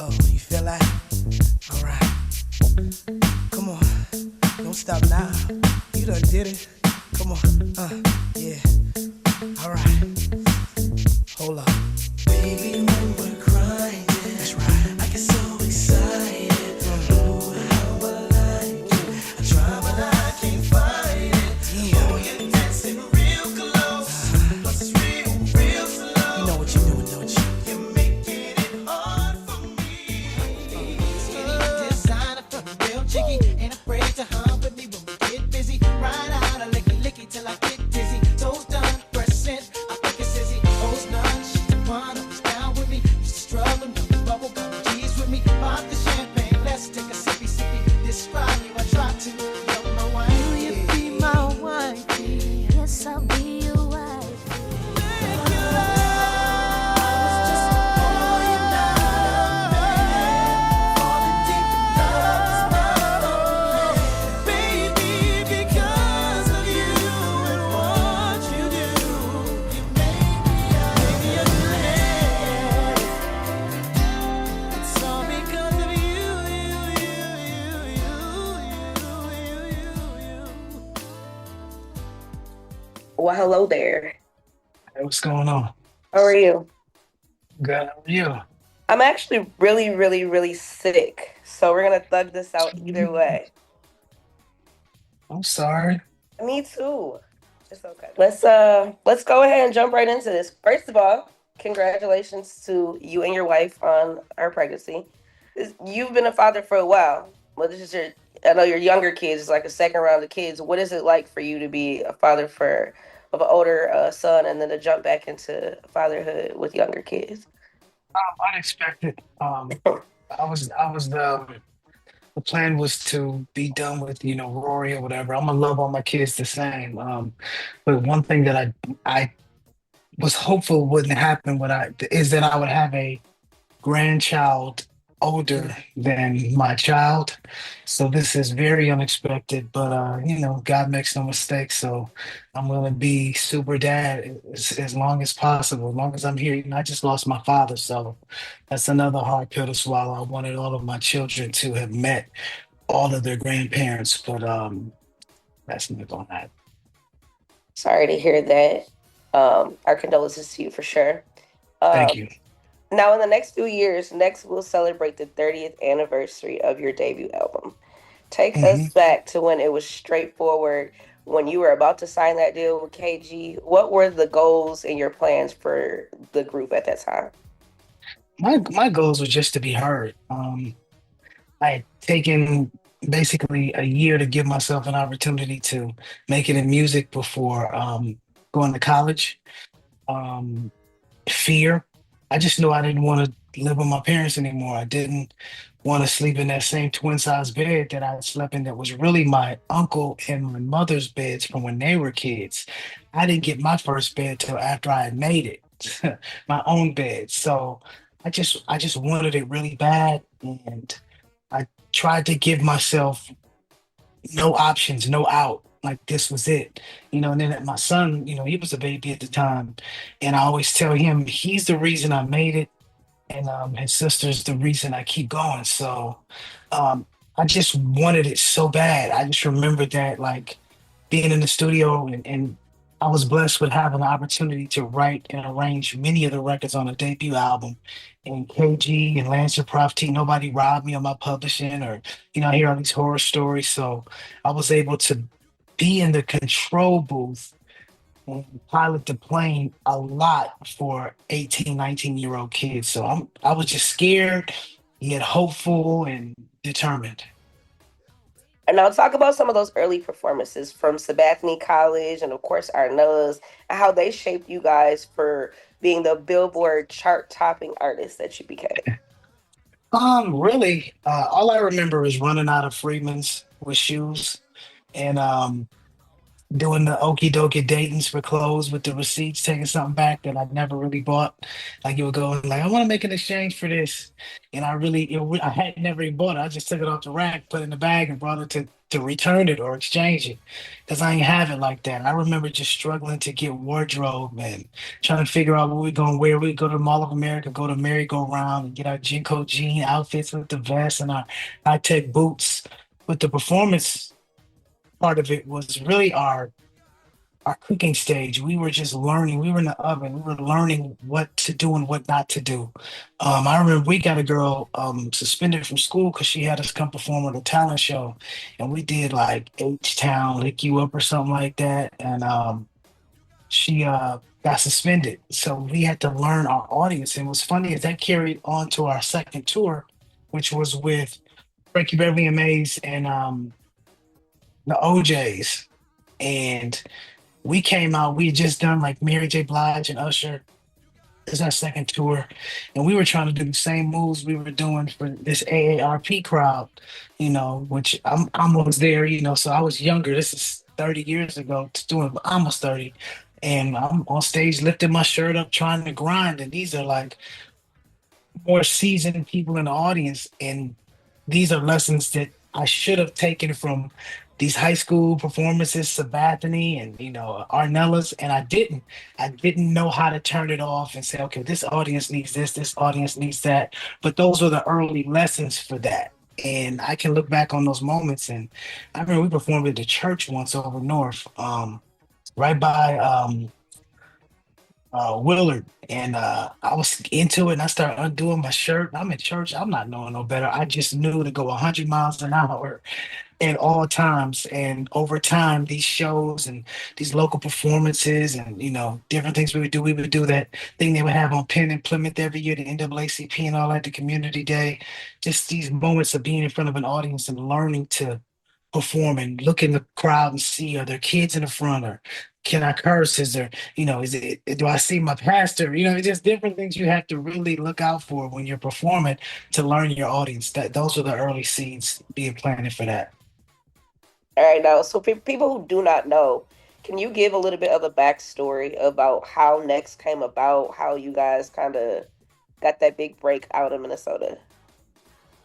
Oh, you feel that? All right. Come on. Don't stop now. You done did it. Come on. Yeah. All right. Hold up. Baby, when we're crying, that's right. I get so excited. Oh, how I like it. I try, but I can't fight it. Yeah. Oh, you're dancing real close. Plus it's real, real slow. You know what you're doing, don't you? You're making it hard for me. Skinny designer, feeling real cheeky. Ain't afraid to hump with me when we get busy. Ride out, I licky licky till I get dizzy. Toes done, pressing. I think it's Izzy. O's none, she's the one who's down with me. Used to struggle, no bubble gum G's with me. Pop the champagne, let's take a sippy sippy. Describe you, I try to. You're my wife. Will you be my wife? Yes, I'll be your wife. Make your love just all you know. Falling deep in love is my only. Baby, because of you and what you do, you make me a man. It's all because of you. Well, hello there. Hey, what's going on? How are you? Good. How are you? I'm actually really sick. So we're gonna thug this out either way. I'm sorry. Me too. It's okay. Let's go ahead and jump right into this. First of all, congratulations to you and your wife on our pregnancy. You've been a father for a while. Well, I know your younger kids is like a second round of kids. What is it like for you to be a father of an older son and then to jump back into fatherhood with younger kids? Unexpected. I was the plan was to be done with Rory or whatever. I'm gonna love all my kids the same. But one thing that I was hopeful wouldn't happen is that I would have a grandchild older than my child. So this is very unexpected, but God makes no mistakes. So I'm gonna be super dad as long as possible, as long as I'm here. I just lost my father, so that's another hard pill to swallow. I wanted all of my children to have met all of their grandparents, but that's not gonna happen. Sorry to hear that. Our condolences to you for sure. Thank you. Now, in the next few years, next we'll celebrate the 30th anniversary of your debut album. Take hmm us back to when it was straightforward, when you were about to sign that deal with KG. What were the goals and your plans for the group at that time? My goals were just to be heard. I had taken basically a year to give myself an opportunity to make it in music before going to college. Um, Fear. I just knew I didn't want to live with my parents anymore. I didn't want to sleep in that same twin size bed that I slept in that was really my uncle and my mother's beds from when they were kids. I didn't get my first bed till after I had made it, my own bed. So I just wanted it really bad, and I tried to give myself no options, no out. Like this was it, And then my son, he was a baby at the time, and I always tell him he's the reason I made it, and his sister's the reason I keep going. So um, I just wanted it so bad. I just remembered that, like being in the studio, and I was blessed with having the opportunity to write and arrange many of the records on a debut album. And KG and Lancer Prof T, nobody robbed me on my publishing, or I hear all these horror stories. So I was able to be in the control booth and pilot the plane a lot for 18, 19-year-old kids. So I was just scared, yet hopeful and determined. And now talk about some of those early performances from Sabathani College and, of course, Arna's, and how they shaped you guys for being the Billboard chart-topping artist that you became. Really, all I remember is running out of Freeman's with shoes, and doing the okie dokie datings for clothes with the receipts, taking something back that I never really bought. Like you would go and like, I want to make an exchange for this, and I had never even bought it. I just took it off the rack, put it in the bag, and brought it to return it or exchange it, because I ain't have it like that. I remember just struggling to get wardrobe and trying to figure out what we're going to wear. We'd go to Mall of America, go to merry-go-round, and get our Jinko jean outfits with the vest and our high tech boots. But the performance part of it was really our cooking stage. We were just learning. We were in the oven. We were learning what to do and what not to do. I remember we got a girl suspended from school because she had us come perform at a talent show, and we did like H Town, Lick You Up or something like that, and she got suspended. So we had to learn our audience. And what's funny is that carried on to our second tour, which was with Frankie Beverly and Mays and the OJs. And we came out, we had just done like Mary J. Blige and Usher. This is our second tour. And we were trying to do the same moves we were doing for this AARP crowd, which I'm almost there, so I was younger. This is 30 years ago, it's doing almost 30. And I'm on stage lifting my shirt up, trying to grind. And these are like more seasoned people in the audience. And these are lessons that I should have taken from these high school performances, Sabathany and Arnella's, and I didn't. I didn't know how to turn it off and say, okay, this audience needs this audience needs that. But those were the early lessons for that. And I can look back on those moments. And I remember we performed at the church once over north, right by Willard, and I was into it, and I started undoing my shirt. I'm in church. I'm not knowing no better. I just knew to go 100 miles an hour at all times. And over time, these shows and these local performances and different things we would do that thing they would have on Penn and Plymouth every year, the NAACP and all that, the community day. Just these moments of being in front of an audience and learning to perform and look in the crowd and see, are there kids in the front, or can I curse? Is there, do I see my pastor? It's just different things you have to really look out for when you're performing to learn your audience. That those are the early seeds being planted for that. All right, now, so for people who do not know, can you give a little bit of a backstory about how Next came about, how you guys kind of got that big break out of Minnesota?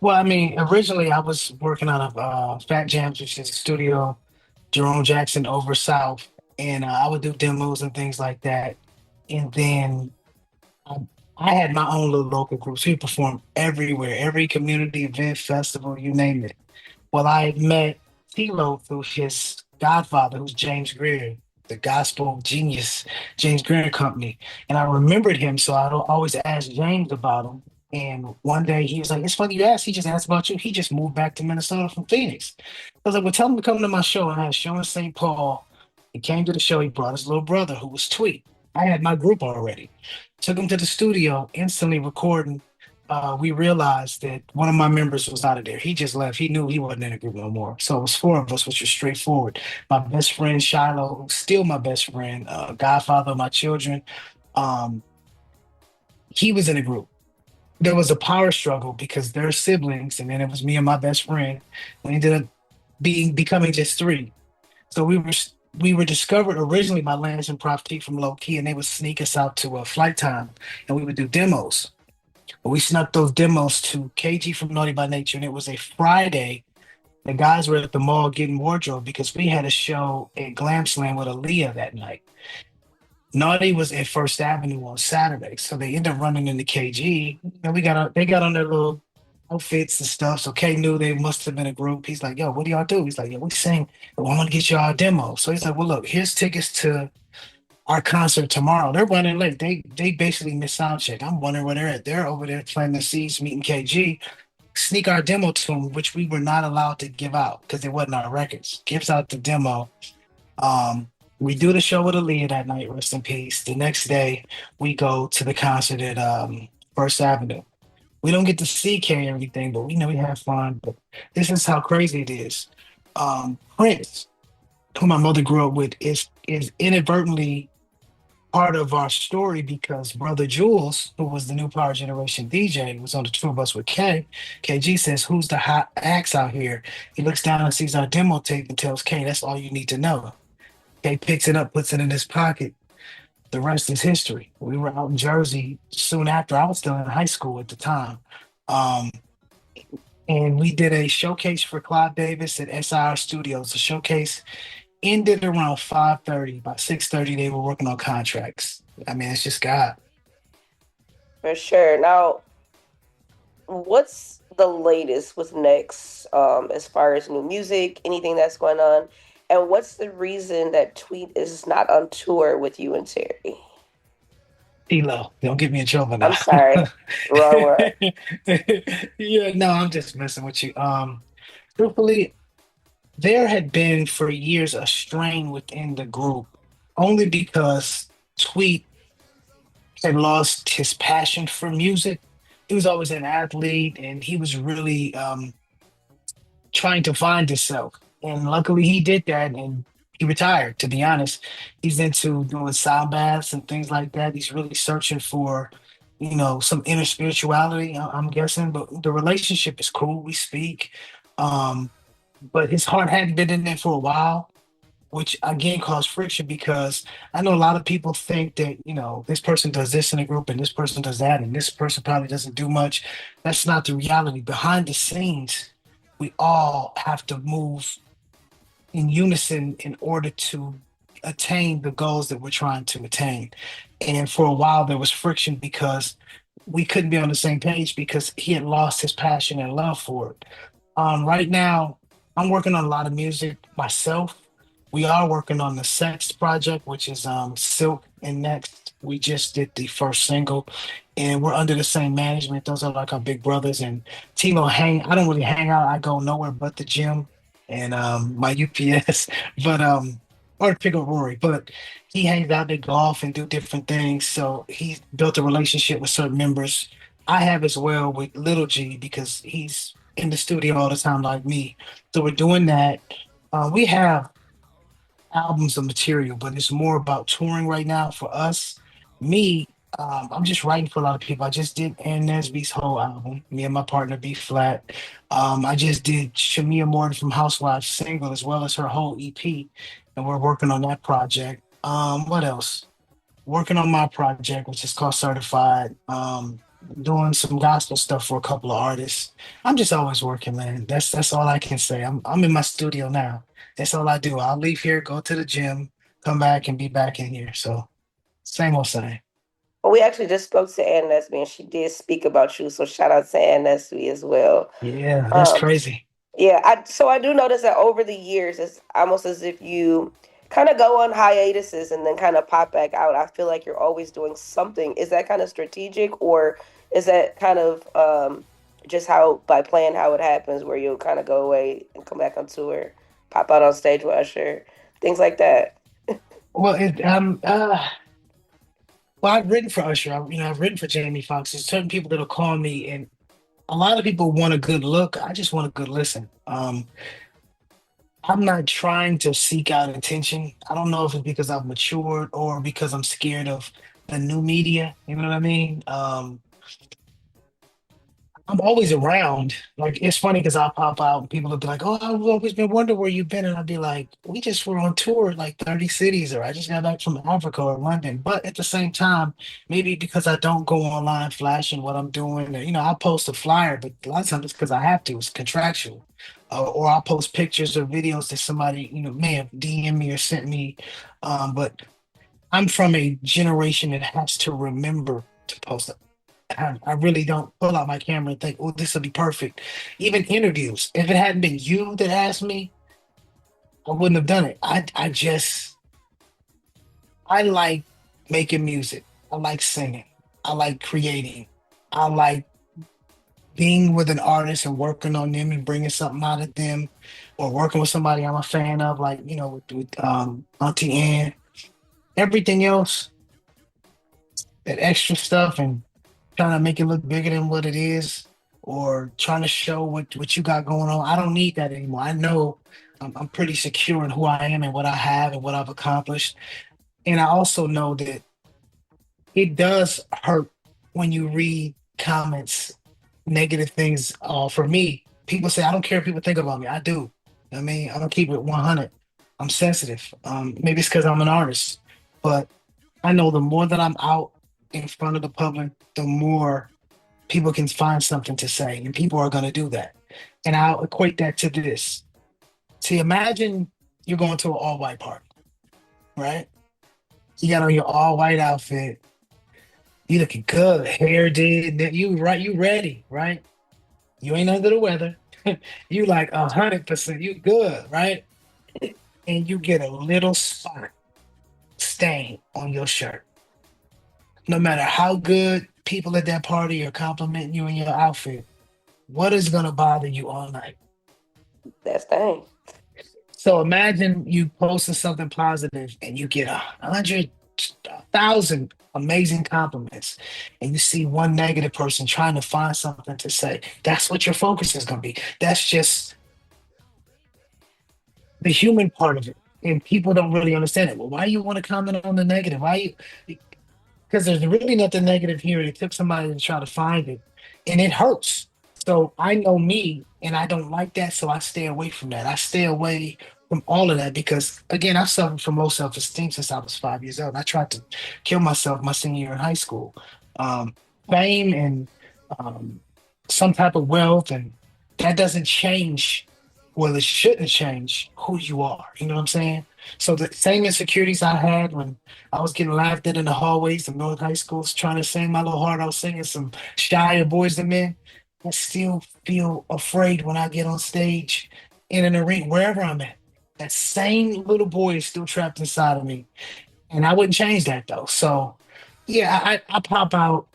Well, I mean, originally I was working out of Fat Jams, which is a studio, Jerome Jackson over South, and I would do demos and things like that. And then I, I had my own little local groups. We performed everywhere, every community event, festival, you name it. Well, I had met T-Low through his godfather, who's James Greer, the gospel genius, James Greer Company. And I remembered him, so I always ask James about him. And one day he was like, "It's funny you asked. He just asked about you. He just moved back to Minnesota from Phoenix." I was like, "Well, tell him to come to my show." And I had a show in St. Paul. He came to the show. He brought his little brother, who was Tweet. I had my group already. Took him to the studio, instantly recording. We realized that one of my members was out of there. He just left. He knew he wasn't in the group no more. So it was four of us, which was straightforward. My best friend Shiloh, who's still my best friend, godfather of my children, um, he was in the group. There was a power struggle because they're siblings, and then it was me and my best friend. We ended up becoming just three. So we were discovered originally by Lance and Prof T from Low Key, and they would sneak us out to a flight time, and we would do demos. But we snuck those demos to KG from Naughty by Nature, and it was a Friday. The guys were at the mall getting wardrobe because we had a show at Glam Slam with Aaliyah that night. Naughty was at First Avenue on Saturday, so they ended up running into KG. And they got on their little outfits and stuff. So K knew they must have been a group. He's like, "Yo, what do y'all do?" He's like, "Yo, we sing. Well, I'm gonna get y'all a demo." So he's like, "Well, look, here's tickets to our concert tomorrow." They're running late. They basically missed sound check. I'm wondering where they're at. They're over there playing the Seeds, meeting KG. Sneak our demo to them, which we were not allowed to give out because it wasn't our records. Gives out the demo. We do the show with Aaliyah that night, rest in peace. The next day, we go to the concert at First Avenue. We don't get to see K or anything, but we know we have fun. But this is how crazy it is. Prince, who my mother grew up with, is inadvertently part of our story because Brother Jules, who was the new Power Generation DJ, was on the tour bus with K. KG says, "Who's the hot acts out here?" He looks down and sees our demo tape and tells K, "That's all you need to know." K picks it up, puts it in his pocket. The rest is history. We were out in Jersey soon after. I was still in high school at the time. Um, and we did a showcase for Clive Davis at SIR Studios. The showcase ended around 5:30. By 6:30, they were working on contracts. I mean, it's just God. For sure. Now, what's the latest? What's next, as far as new music, anything that's going on? And what's the reason that Tweet is not on tour with you and Terry? T-Lo, don't get me in trouble I'm now. sorry. Wrong word. Yeah, no, I'm just messing with you. Truthfully, there had been for years a strain within the group, only because Tweet had lost his passion for music. He was always an athlete, and he was really trying to find himself. And luckily, he did that, and he retired. To be honest, he's into doing sound baths and things like that. He's really searching for, some inner spirituality. I'm guessing, but the relationship is cool. We speak, um, but his heart hadn't been in there for a while, which again caused friction because I know a lot of people think that, this person does this in a group and this person does that and this person probably doesn't do much. That's not the reality. Behind the scenes, we all have to move in unison in order to attain the goals that we're trying to attain. And for a while, there was friction because we couldn't be on the same page because he had lost his passion and love for it. Right now, I'm working on a lot of music myself. We are working on the Sex project, which is Silk and Next. We just did the first single, and we're under the same management. Those are like our big brothers. And T-Lo hang. I don't really hang out. I go nowhere but the gym and my UPS, but or pick up Rory. But he hangs out at golf and do different things. So he's built a relationship with certain members. I have as well with Little G because he's in the studio all the time like me. So we're doing that. We have albums of material, but it's more about touring right now for us. Me, I'm just writing for a lot of people. I just did Ann Nesby's whole album, me and my partner B Flat. I just did Shamia Morton from Housewives single as well as her whole EP, and we're working on that project. What else? Working on my project, which is called Certified. Doing some gospel stuff for a couple of artists. I'm just always working, man. That's all I can say. I'm in my studio now. That's all I do. I'll leave here, go to the gym, come back, and be back in here. So same old same. Well, we actually just spoke to Ann Nesby, and she did speak about you. So shout out to Ann Nesby as well. Yeah, that's Um, crazy. Yeah, I do notice that over the years, it's almost as if you kind of go on hiatuses and then kind of pop back out. I feel like you're always doing something. Is that kind of strategic, or is that kind of just how by playing how it happens, where you'll kind of go away and come back on tour, pop out on stage with Usher, things like that? Well, I've written for Usher. I've written for Jamie Foxx. There's certain people that'll call me, and a lot of people want a good look. I just want a good listen. I'm not trying to seek out attention. I don't know if it's because I've matured or because I'm scared of the new media. You know what I mean? I'm always around. Like it's funny because I'll pop out and people will be like, "Oh, I've always been wondering where you've been," and I'll be like, "We just were on tour like 30 cities, or I just got back from Africa or London." But at the same time, maybe because I don't go online flashing what I'm doing, or, I'll post a flyer, but a lot of times it's because I have to. It's contractual, or I'll post pictures or videos that somebody may have DM me or sent me. But I'm from a generation that has to remember to post. I really don't pull out my camera and think, oh, this will be perfect. Even interviews, if it hadn't been you that asked me, I wouldn't have done it. I like making music. I like singing. I like creating. I like being with an artist and working on them and bringing something out of them, or working with somebody I'm a fan of, like, with Auntie Ann. Everything else, that extra stuff and trying to make it look bigger than what it is, or trying to show what you got going on. I don't need that anymore. I know I'm pretty secure in who I am and what I have and what I've accomplished. And I also know that it does hurt when you read comments, negative things. For me, people say, I don't care if people think about me. I do. I mean, I'm gonna keep it 100. I'm sensitive. Maybe it's because I'm an artist, but I know the more that I'm out in front of the public, the more people can find something to say, and people are going to do that. And I'll equate that to this. See, imagine you're going to an all white party, right? You got on your all white outfit, you looking good, hair did, you right, you ready, right? You ain't under the weather. You like 100%, you good, right? And you get a little spot stain on your shirt. No matter how good people at that party are complimenting you in your outfit, what is gonna bother you all night? That's thing. So imagine you posting something positive and you get 100,000 amazing compliments, and you see one negative person trying to find something to say. That's what your focus is gonna be. That's just the human part of it. And people don't really understand it. Well, why you want to comment on the negative? Why you? Because there's really nothing negative here. It took somebody to try to find it, and it hurts. So I know me, and I don't like that. So I stay away from that. I stay away from all of that because, again, I've suffered from low self esteem since I was 5 years old. I tried to kill myself my senior year in high school. Um, Fame and um, some type of wealth, and that doesn't change. Well, it shouldn't change who you are. You know what I'm saying? So the same insecurities I had when I was getting laughed at in the hallways of North High Schools trying to sing my little heart out singing some Shia Boys and Men. I still feel afraid when I get on stage in an arena, wherever I'm at. That same little boy is still trapped inside of me. And I wouldn't change that though. So yeah, I pop out,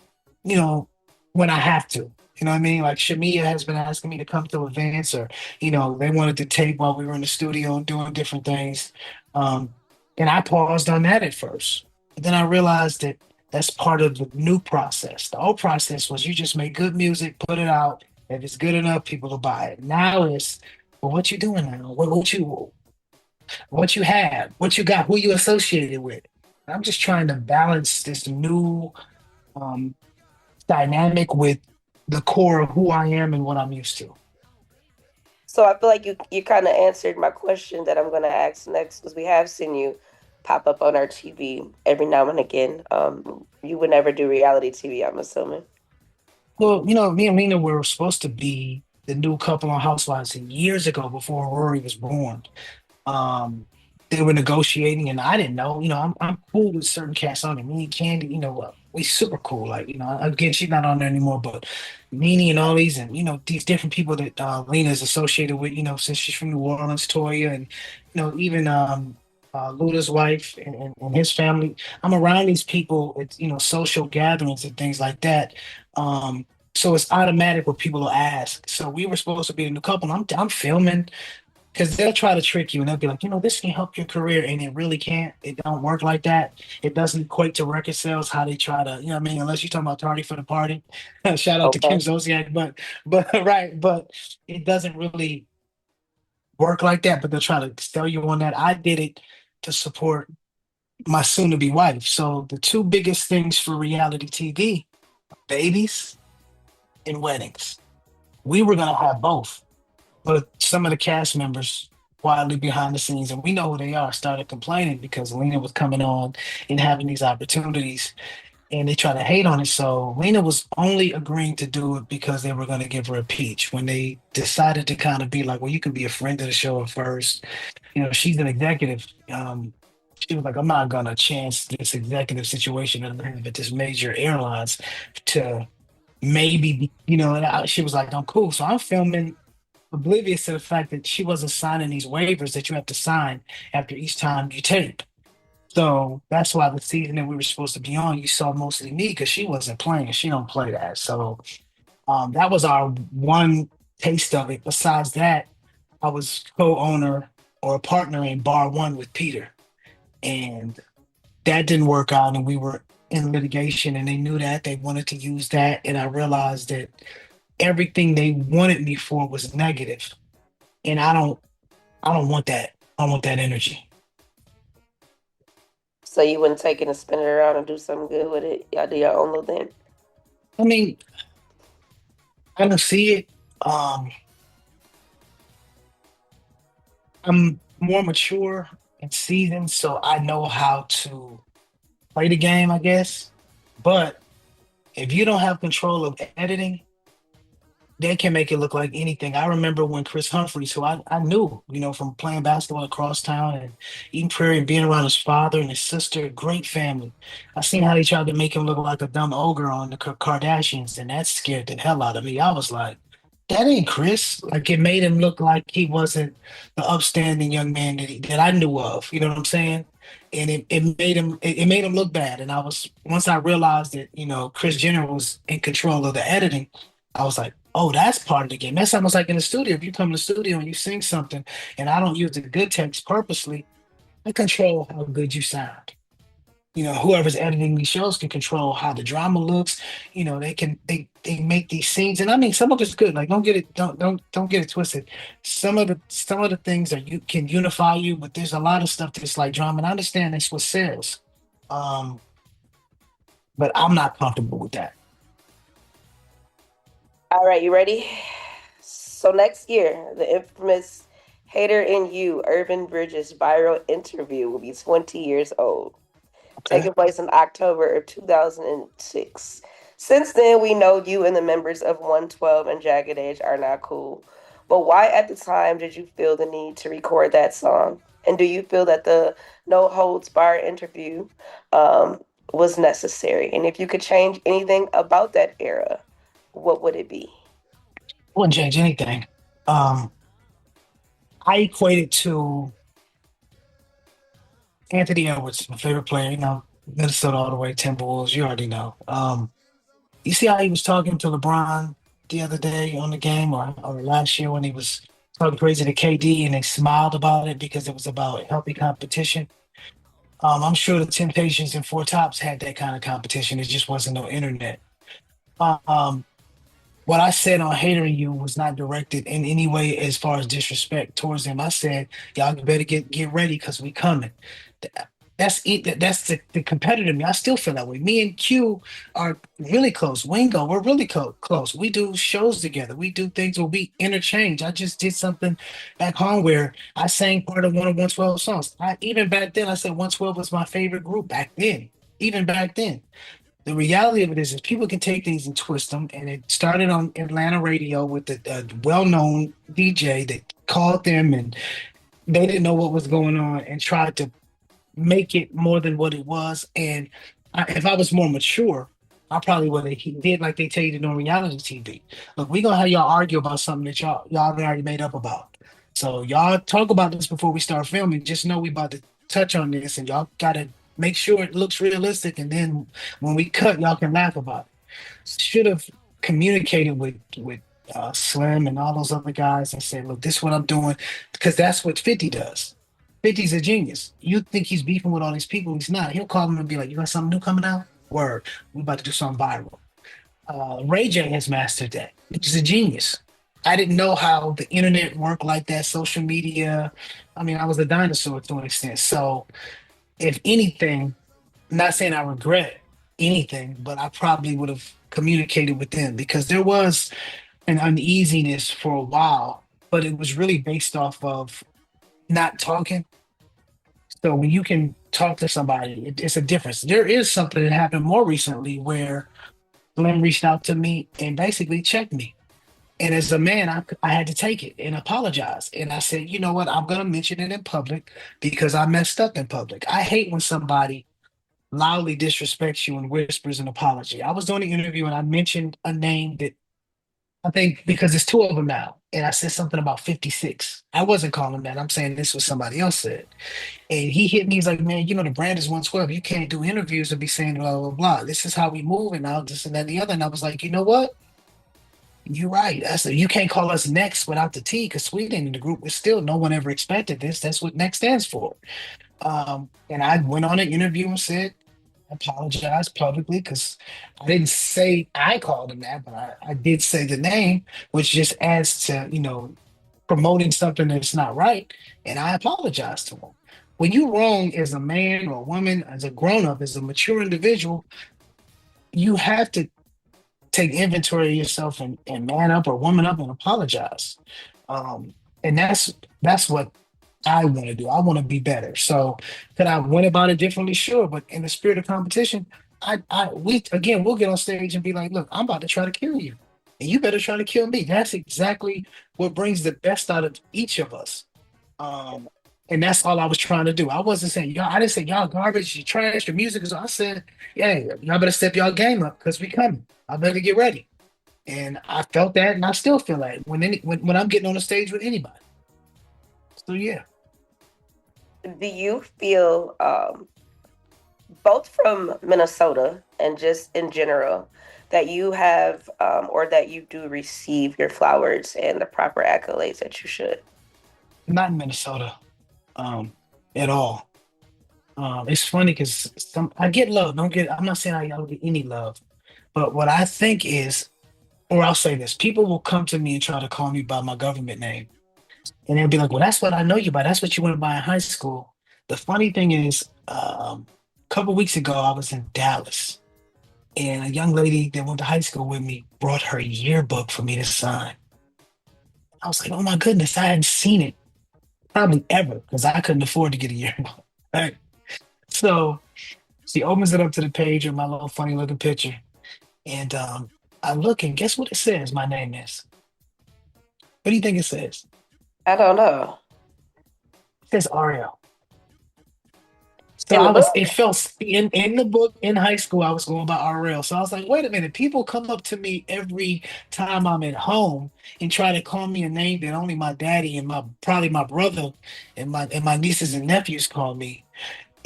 you know, when I have to. You know what I mean? Like Shamia has been asking me to come to events, or they wanted to tape while we were in the studio and doing different things. Um, and I paused on that at first. But then I realized that that's part of the new process. The old process was you just make good music, put it out. If it's good enough, people will buy it. Now it's, well, what you doing now? What you have, what you got, who you associated with. I'm just trying to balance this new um, dynamic with the core of who I am and what I'm used to. So I feel like you kind of answered my question that I'm going to ask next because we have seen you pop up on our TV every now and again. You would never do reality TV, I'm assuming. Well, me and Lena were supposed to be the new couple on Housewives years ago before Rory was born. Um, they were negotiating, and I didn't know. I'm cool with certain cats on it. Me and Candy, we super cool. Like, again, she's not on there anymore, but Nene and all these, and these different people that Lena is associated with. Since she's from New Orleans, Toya, and even Luda's wife and his family. I'm around these people at social gatherings and things like that. So it's automatic what people will ask. So we were supposed to be a new couple. I'm filming because they'll try to trick you and they'll be like, this can help your career, and it really can't. It don't work like that. It doesn't equate to record sales. How they try to, what I mean, unless you're talking about Tardy for the Party. Shout out to Kim Okay. Zolciak, but right, but it doesn't really work like that. But they'll try to sell you on that. I did it to support my soon-to-be wife. So the two biggest things for reality TV: babies and weddings. We were gonna have both. But some of the cast members quietly behind the scenes, and we know who they are, started complaining because Lena was coming on and having these opportunities, and they try to hate on it. So Lena was only agreeing to do it because they were going to give her a peach. When they decided to kind of be like, well, you can be a friend of the show at first. She's an executive. She was like, I'm not going to chance this executive situation that I have at this major airlines to maybe, and she was like, I'm cool. So I'm filming oblivious to the fact that she wasn't signing these waivers that you have to sign after each time you tape. So that's why the season that we were supposed to be on, you saw mostly me because she wasn't playing. She don't play that. So that was our one taste of it. Besides that, I was co-owner or a partner in Bar One with Peter, and that didn't work out. And we were in litigation, and they knew that they wanted to use that. And I realized that everything they wanted me for was negative, and I don't want that. I want that energy. So you wouldn't take it and spin it around and do something good with it? Y'all do your own little thing? I mean, I don't see it. Um, I'm more mature and seasoned, so I know how to play the game, I guess. But if you don't have control of editing, they can make it look like anything. I remember when Chris Humphries, who I knew, from playing basketball across town and eating prairie and being around his father and his sister, great family. I seen how they tried to make him look like a dumb ogre on the Kardashians, and that scared the hell out of me. I was like, that ain't Chris. Like it made him look like he wasn't the upstanding young man that I knew of. You know what I'm saying? And it made him look bad. And I was once I realized that, Chris Jenner was in control of the editing, I was like, oh, that's part of the game. That's almost like in the studio. If you come in the studio and you sing something and I don't use the good text purposely, I control how good you sound. Whoever's editing these shows can control how the drama looks. They make these scenes, and I mean some of it's good. Like don't get it twisted. Some of the things that you can unify you, but there's a lot of stuff that's like drama. And I understand that's what sells. Um, but I'm not comfortable with that. All right, you ready? So next year, the infamous Hater in You Urban Bridges viral interview will be 20 years old, Okay. taking place in October of 2006. Since then, we know you and the members of 112 and Jagged Edge are not cool. But why at the time did you feel the need to record that song? And do you feel that the no holds bar interview was necessary? And if you could change anything about that era, what would it be? Wouldn't change anything. Um, I equate it to Anthony Edwards, my favorite player. Minnesota all the way, Timberwolves. You already know. You see how he was talking to LeBron the other day on the game, or last year when he was talking crazy to KD, and they smiled about it because it was about healthy competition. I'm sure the Temptations and Four Tops had that kind of competition. It just wasn't no internet. Um, what I said on Hating You was not directed in any way as far as disrespect towards them. I said, y'all better get ready because we coming. Th- That's it. That's the competitor in me. I still feel that way. Me and Q are really close. Wingo, we're really close. We do shows together. We do things where we interchange. I just did something back home where I sang part of one of 112 songs. Even back then, I said 112 was my favorite group back then. Even back then. The reality of it is people can take things and twist them. And it started on Atlanta radio with the well-known DJ that called them and they didn't know what was going on and tried to make it more than what it was. And if I was more mature, I probably would have did like they tell you to do on reality TV. Look, we gonna have y'all argue about something that y'all already made up about. So y'all talk about this before we start filming. Just know we about to touch on this, and y'all gotta make sure it looks realistic. And then when we cut, y'all can laugh about it. Should have communicated with Slim and all those other guys and said, "Look, this is what I'm doing," because that's what 50 does. 50's a genius. You think he's beefing with all these people? He's not. He'll call them and be like, "You got something new coming out? Word, we about to do something viral." Ray J has mastered that. He's a genius. I didn't know how the internet worked like that, social media. I mean, I was a dinosaur to an extent. So, if anything, I'm not saying I regret anything, but I probably would have communicated with them because there was an uneasiness for a while, but it was really based off of not talking. So when you can talk to somebody, it's a difference. There is something that happened more recently where Glenn reached out to me and basically checked me. And as a man, I had to take it and apologize. And I said, you know what? I'm going to mention it in public because I messed up in public. I hate when somebody loudly disrespects you and whispers an apology. I was doing an interview and I mentioned a name that I think because there's two of them now. And I said something about 56. I wasn't calling him that. I'm saying this was somebody else said. And he hit me. He's like, man, the brand is 112. You can't do interviews and be saying blah, blah, blah. This is how we move and now this and that and the other. And I was like, you know what? You're right. I said, you can't call us next without the T because Sweden in the group was still no one ever expected this. That's what next stands for. And I went on an interview and said, apologized publicly because I didn't say I called him that, but I did say the name, which just adds to, promoting something that's not right. And I apologized to him. When you're wrong as a man or a woman, as a grown up, as a mature individual, you have to take inventory of yourself and man up or woman up and apologize. And that's what I want to do. I want to be better. So could I went about it differently? Sure, but in the spirit of competition, we again we'll get on stage and be like, look, I'm about to try to kill you, and you better try to kill me. That's exactly what brings the best out of each of us. Um, and that's all I was trying to do. I wasn't saying y'all. I didn't say y'all garbage, you trash, your music is. I said, yeah, y'all better step y'all game up because we coming. I better get ready. And I felt that, and I still feel that when I'm getting on the stage with anybody. So yeah. Do you feel both from Minnesota and just in general that you have or that you do receive your flowers and the proper accolades that you should? Not in Minnesota, um, at all. It's funny because some I get love. Don't get. I'm not saying I don't get any love, but what I think is, or I'll say this: people will come to me and try to call me by my government name, and they'll be like, "Well, that's what I know you by. That's what you went by in high school." The funny thing is, a couple weeks ago, I was in Dallas, and a young lady that went to high school with me brought her yearbook for me to sign. I was like, "Oh my goodness, I hadn't seen it probably ever because I couldn't afford to get a yearbook." Right? So she opens it up to the page with my little funny looking picture. And I look and guess what it says my name is? What do you think it says? I don't know. It says RL. So In the it book? felt in the book in high school, I was going by RL. So I was like, wait a minute, people come up to me every time I'm at home and try to call me a name that only my daddy and my probably my brother and my nieces and nephews call me.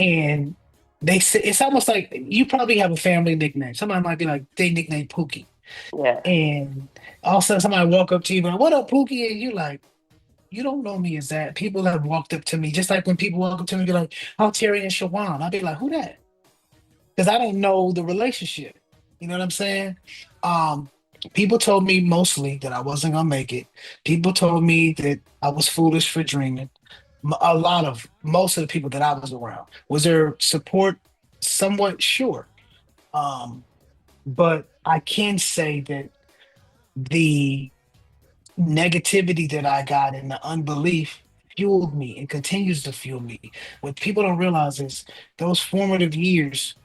And they say it's almost like you probably have a family nickname. Somebody might be like, they nickname Pookie. Yeah. And all of a sudden somebody walk up to you and like, what up, Pookie? And you like, you don't know me as that. People have walked up to me, just like when people walk up to me and be like, oh, Terry and Shawan. I'll be like, who that? Because I don't know the relationship. You know what I'm saying? Um, People told me mostly that I wasn't gonna make it. People told me that I was foolish for dreaming. Most of the people that I was around. Was there support? Somewhat, sure. Um, but I can say that the negativity that I got and the unbelief fueled me and continues to fuel me. What people don't realize is those formative years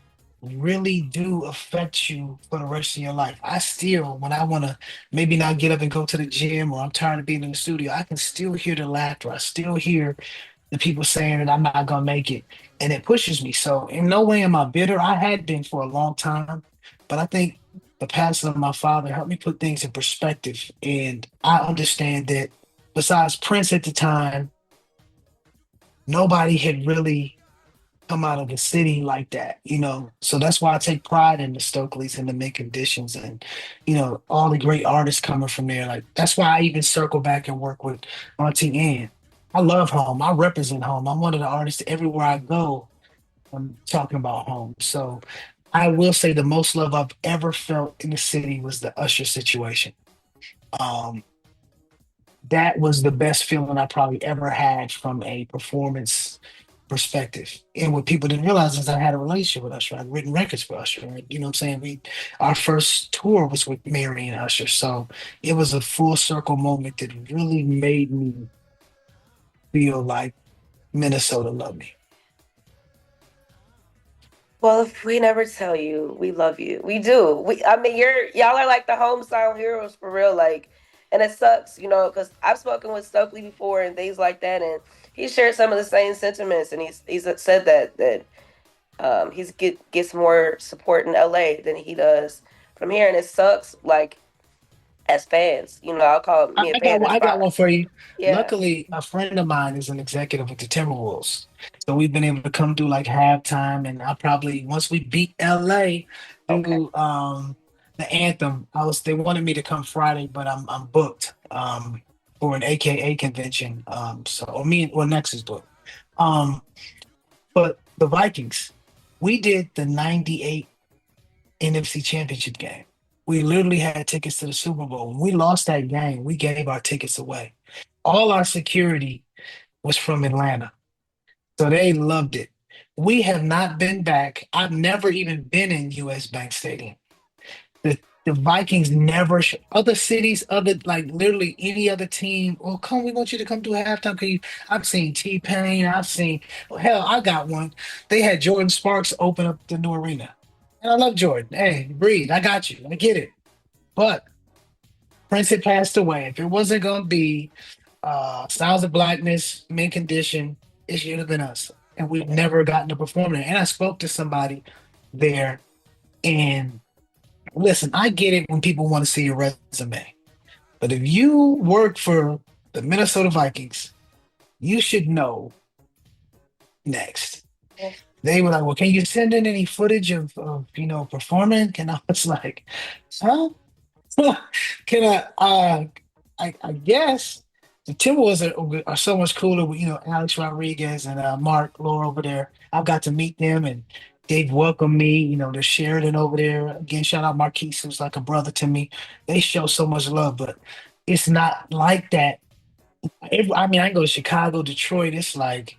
really do affect you for the rest of your life. I still, when I want to maybe not get up and go to the gym or I'm tired of being in the studio, I can still hear the laughter. I still hear the people saying that I'm not gonna make it, and it pushes me. So in no way am I bitter. I had been for a long time, but I think the passing of my father helped me put things in perspective, and I understand that besides Prince at the time, nobody had really come out of the city like that, you know. So that's why I take pride in the Stokeleys and the Mint Conditions and, you know, all the great artists coming from there. Like that's why I even circle back and work with Auntie Ann. I love home. I represent home. I'm one of the artists everywhere I go. I'm talking about home. So I will say the most love I've ever felt in the city was the Usher situation. Um, that was the best feeling I probably ever had from a performance perspective. And what people didn't realize is I had a relationship with Usher. I'd written records for Usher. Right? You know what I'm saying? Our first tour was with Mary and Usher. So it was a full circle moment that really made me feel like Minnesota loved me. Well, if we never tell you, we love you. We do. I mean, y'all are like the hometown heroes for real. Like, and it sucks, you know, because I've spoken with Stokely before and things like that, and he shared some of the same sentiments, and he's said that gets more support in LA than he does from here, and it sucks. Like as fans, you know, I'll call me a fan. It's I got fine. one for you. Yeah. Luckily, a friend of mine is an executive with the Timberwolves. So we've been able to come do like halftime and I probably once we beat LA Okay. do the anthem. They wanted me to come Friday, but I'm booked for an AKA convention. So or me or next is booked. Um but the Vikings, we did the 98 NFC Championship game. We literally had tickets to the Super Bowl. When we lost that game, we gave our tickets away. All our security was from Atlanta. So they loved it. We have not been back. I've never even been in US Bank Stadium. The The Vikings never other cities, other like literally any other team. Oh, come, we want you to come do a halftime. Can you? I've seen T-Pain. I've seen hell. I got one. They had Jordan Sparks open up the new arena, and I love Jordan. Hey, breathe. I got you. I get it. But Prince had passed away. If it wasn't gonna be Sounds of Blackness, Mint Condition, it should have been us, and we've never gotten to perform there. And I spoke to somebody there, and listen, I get it when people want to see your resume. But if you work for the Minnesota Vikings, you should know next. They were like, "Well, can you send in any footage of performing?" And I was like, "Huh? Can I? I guess the Timberwolves are so much cooler with Alex Rodriguez and Mark Lore over there. I've got to meet them and they've welcomed me. There's Sheridan over there again. Shout out Marquise, who's like a brother to me. They show so much love, but it's not like that. I mean, I go to Chicago, Detroit. It's like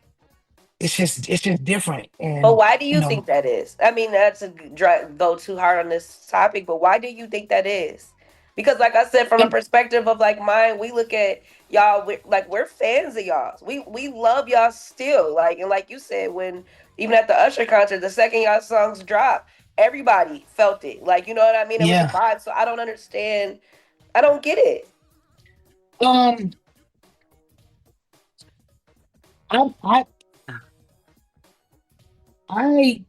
it's just different, But and why do you you know, think that is? I mean, that's a go too hard on this topic, but why do you think that is? Because, like I said, from a and perspective of like mine, we look at y'all like we're fans of y'all. We love y'all still. Like and like you said, when even at the Usher concert, the second y'all songs dropped, everybody felt it. Like you know what I mean? It was a yeah, vibe. So I don't understand. I don't get it. um, I I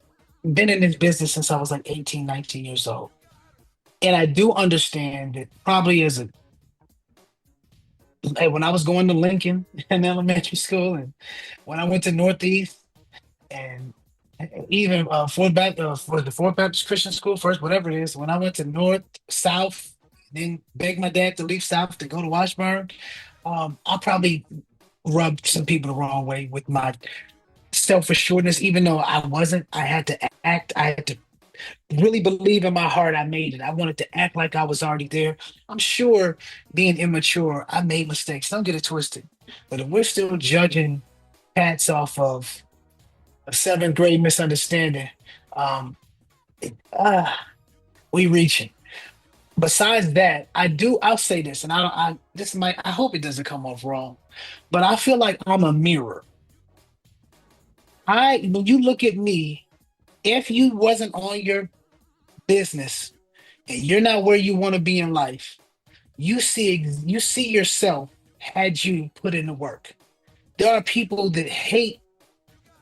been in this business since I was like 18, 19 years old. And I do understand that probably when I was going to Lincoln in elementary school and when I went to Northeast and even for the Fort Baptist Christian School first, whatever it is, when I went to North, South, then begged my dad to leave South to go to Washburn, I probably rubbed some people the wrong way with my self-assuredness, even though I wasn't. I had to act. I had to really believe in my heart I made it. I wanted to act like I was already there. I'm sure being immature, I made mistakes. Don't get it twisted. But if we're still judging cats off of a seventh grade misunderstanding, um, it, we reaching. Besides that, I'll say this, and I hope it doesn't come off wrong, but I feel like I'm a mirror. When you look at me, if you wasn't on your business and you're not where you want to be in life, you see yourself had you put in the work. There are people that hate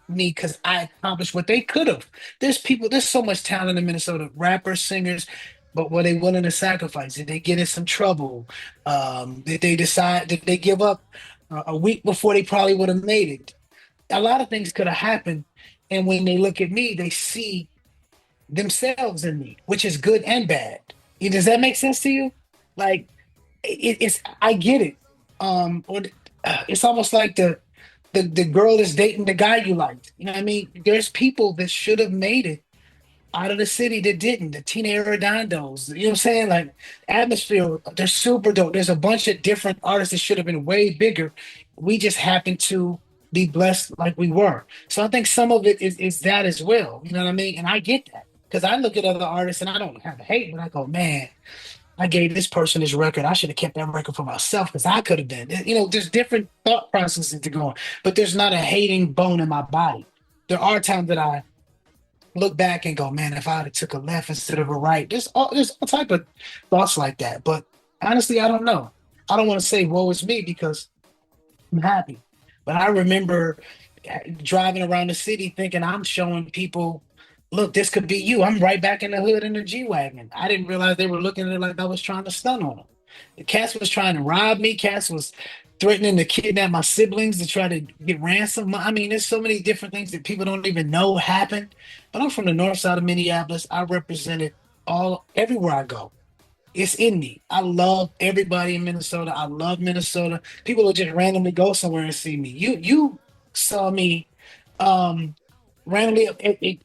me because I accomplished what they could have. There's so much talent in Minnesota, rappers, singers, but were they willing to sacrifice? Did they get in some trouble? Did they give up a week before they probably would have made it? A lot of things could have happened. And when they look at me, they see themselves in me, which is good and bad. Does that make sense to you? Like it's I get it. It's almost like the girl is dating the guy you liked. You know what I mean? There's people that should have made it out of the city that didn't. The Tina Arredondos, you know what I'm saying? Like Atmosphere, they're super dope. There's a bunch of different artists that should have been way bigger. We just happened to be blessed like we were. So I think some of it is that as well. You know what I mean? And I get that. Because I look at other artists and I don't have hate, but I go, man, I gave this person this record. I should have kept that record for myself because I could have been. There's different thought processes to go on, but there's not a hating bone in my body. There are times that I look back and go, man, if I had took a left instead of a right, there's all type of thoughts like that. But honestly, I don't know. I don't want to say woe is me because I'm happy. But I remember driving around the city thinking I'm showing people, look, this could be you. I'm right back in the hood in the G Wagon. I didn't realize they were looking at it like I was trying to stun on them. The cats was trying to rob me. Cats was threatening to kidnap my siblings to try to get ransom. I mean, there's so many different things that people don't even know happened. But I'm from the north side of Minneapolis. I represented everywhere I go. It's in me. I love everybody in Minnesota. I love Minnesota. People will just randomly go somewhere and see me. You saw me um randomly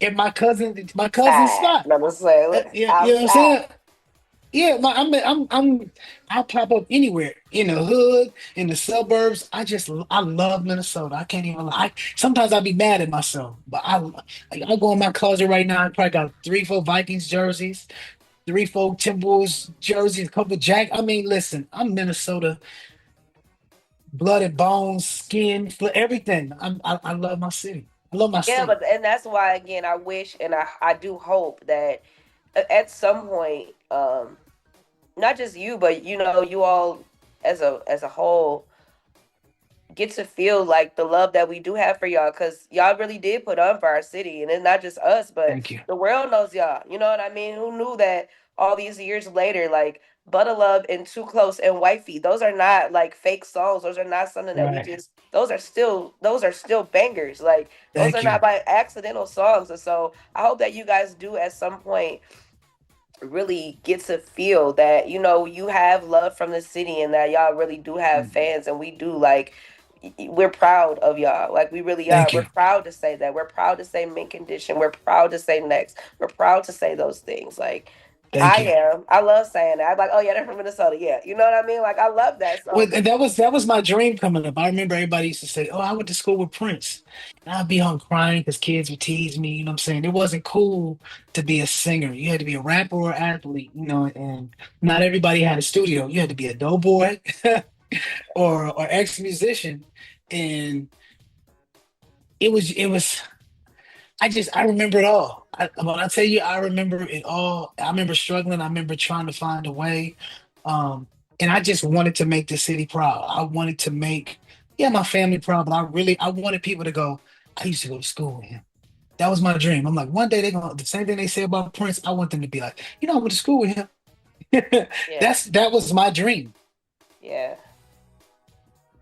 at my cousin's Outside. spot. Let me say, look, Yeah, you know what I'm outside. saying? Yeah, I pop up anywhere in the hood, in the suburbs. I love Minnesota. I can't even lie. Sometimes I be mad at myself, but I go in my closet right now. I probably got 3, 4 Vikings jerseys. 3-4 Timberwolves jerseys, a couple Jack. I mean, listen, I'm Minnesota, blood and bones, skin, for everything. I love my city. I love my Yeah, state. but and that's why again I wish and I do hope that at some point, not just you, but you all as a whole get to feel like the love that we do have for y'all, because y'all really did put on for our city, and it's not just us but Thank you. the world knows y'all, you know what I mean? Who knew that all these years later, like Butter Love and Too Close and Wifey, those are not like fake songs, those are not something that we Right. just, those are still bangers, like those are Thank not you. by accidental songs. And so I hope that you guys do at some point really get to feel that you have love from the city, and that y'all really do have Mm. fans, and we do like we're proud of y'all, like we really are. Thank We're you. proud to say that, we're proud to say mint condition, we're proud to say next, we're proud to say those things. Like Thank you. I love saying that. I'm like, oh yeah, they're from Minnesota, yeah, you know what I mean? Like I love that. Well, So and that was my dream coming up. I remember everybody used to say, "Oh, I went to school with Prince," and I'd be home crying because kids would tease me. You know what I'm saying? It wasn't cool to be a singer. You had to be a rapper or athlete. And not everybody had a studio. You had to be a doughboy or ex musician, and it was. I remember it all. When I tell you, I remember it all. I remember struggling. I remember trying to find a way. Um, and I just wanted to make the city proud. I wanted to make, yeah, my family proud, but I wanted people to go, I used to go to school with him. That was my dream. I'm like, one day they're gonna, the same thing they say about Prince, I want them to be like, I went to school with him. yeah, That was my dream. yeah.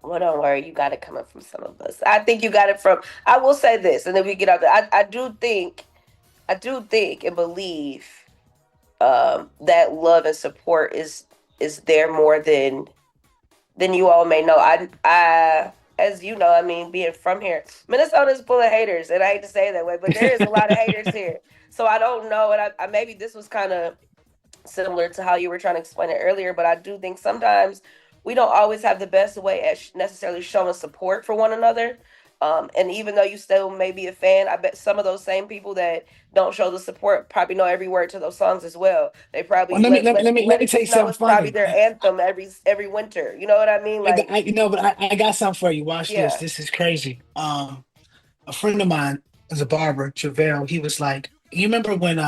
Well, don't worry, you got it coming from some of us. I think you got it from, I will say this, and then we get out there. I do think and believe that love and support is there more than you all may know. I as you know, I mean, being from here, Minnesota is full of haters, and I hate to say it that way, but there is a lot of haters here. So I don't know, and I maybe this was kind of similar to how you were trying to explain it earlier, but I do think sometimes we don't always have the best way at necessarily showing support for one another. And even though you still may be a fan, I bet some of those same people that don't show the support probably know every word to those songs as well. They Well, probably let me let me let me let let me it tell be you know something it's probably funny. their anthem every winter. You know what I mean? Like, But I got something for you. Watch this. yeah, This is crazy. A friend of mine was a barber, Javale. He was like, you remember when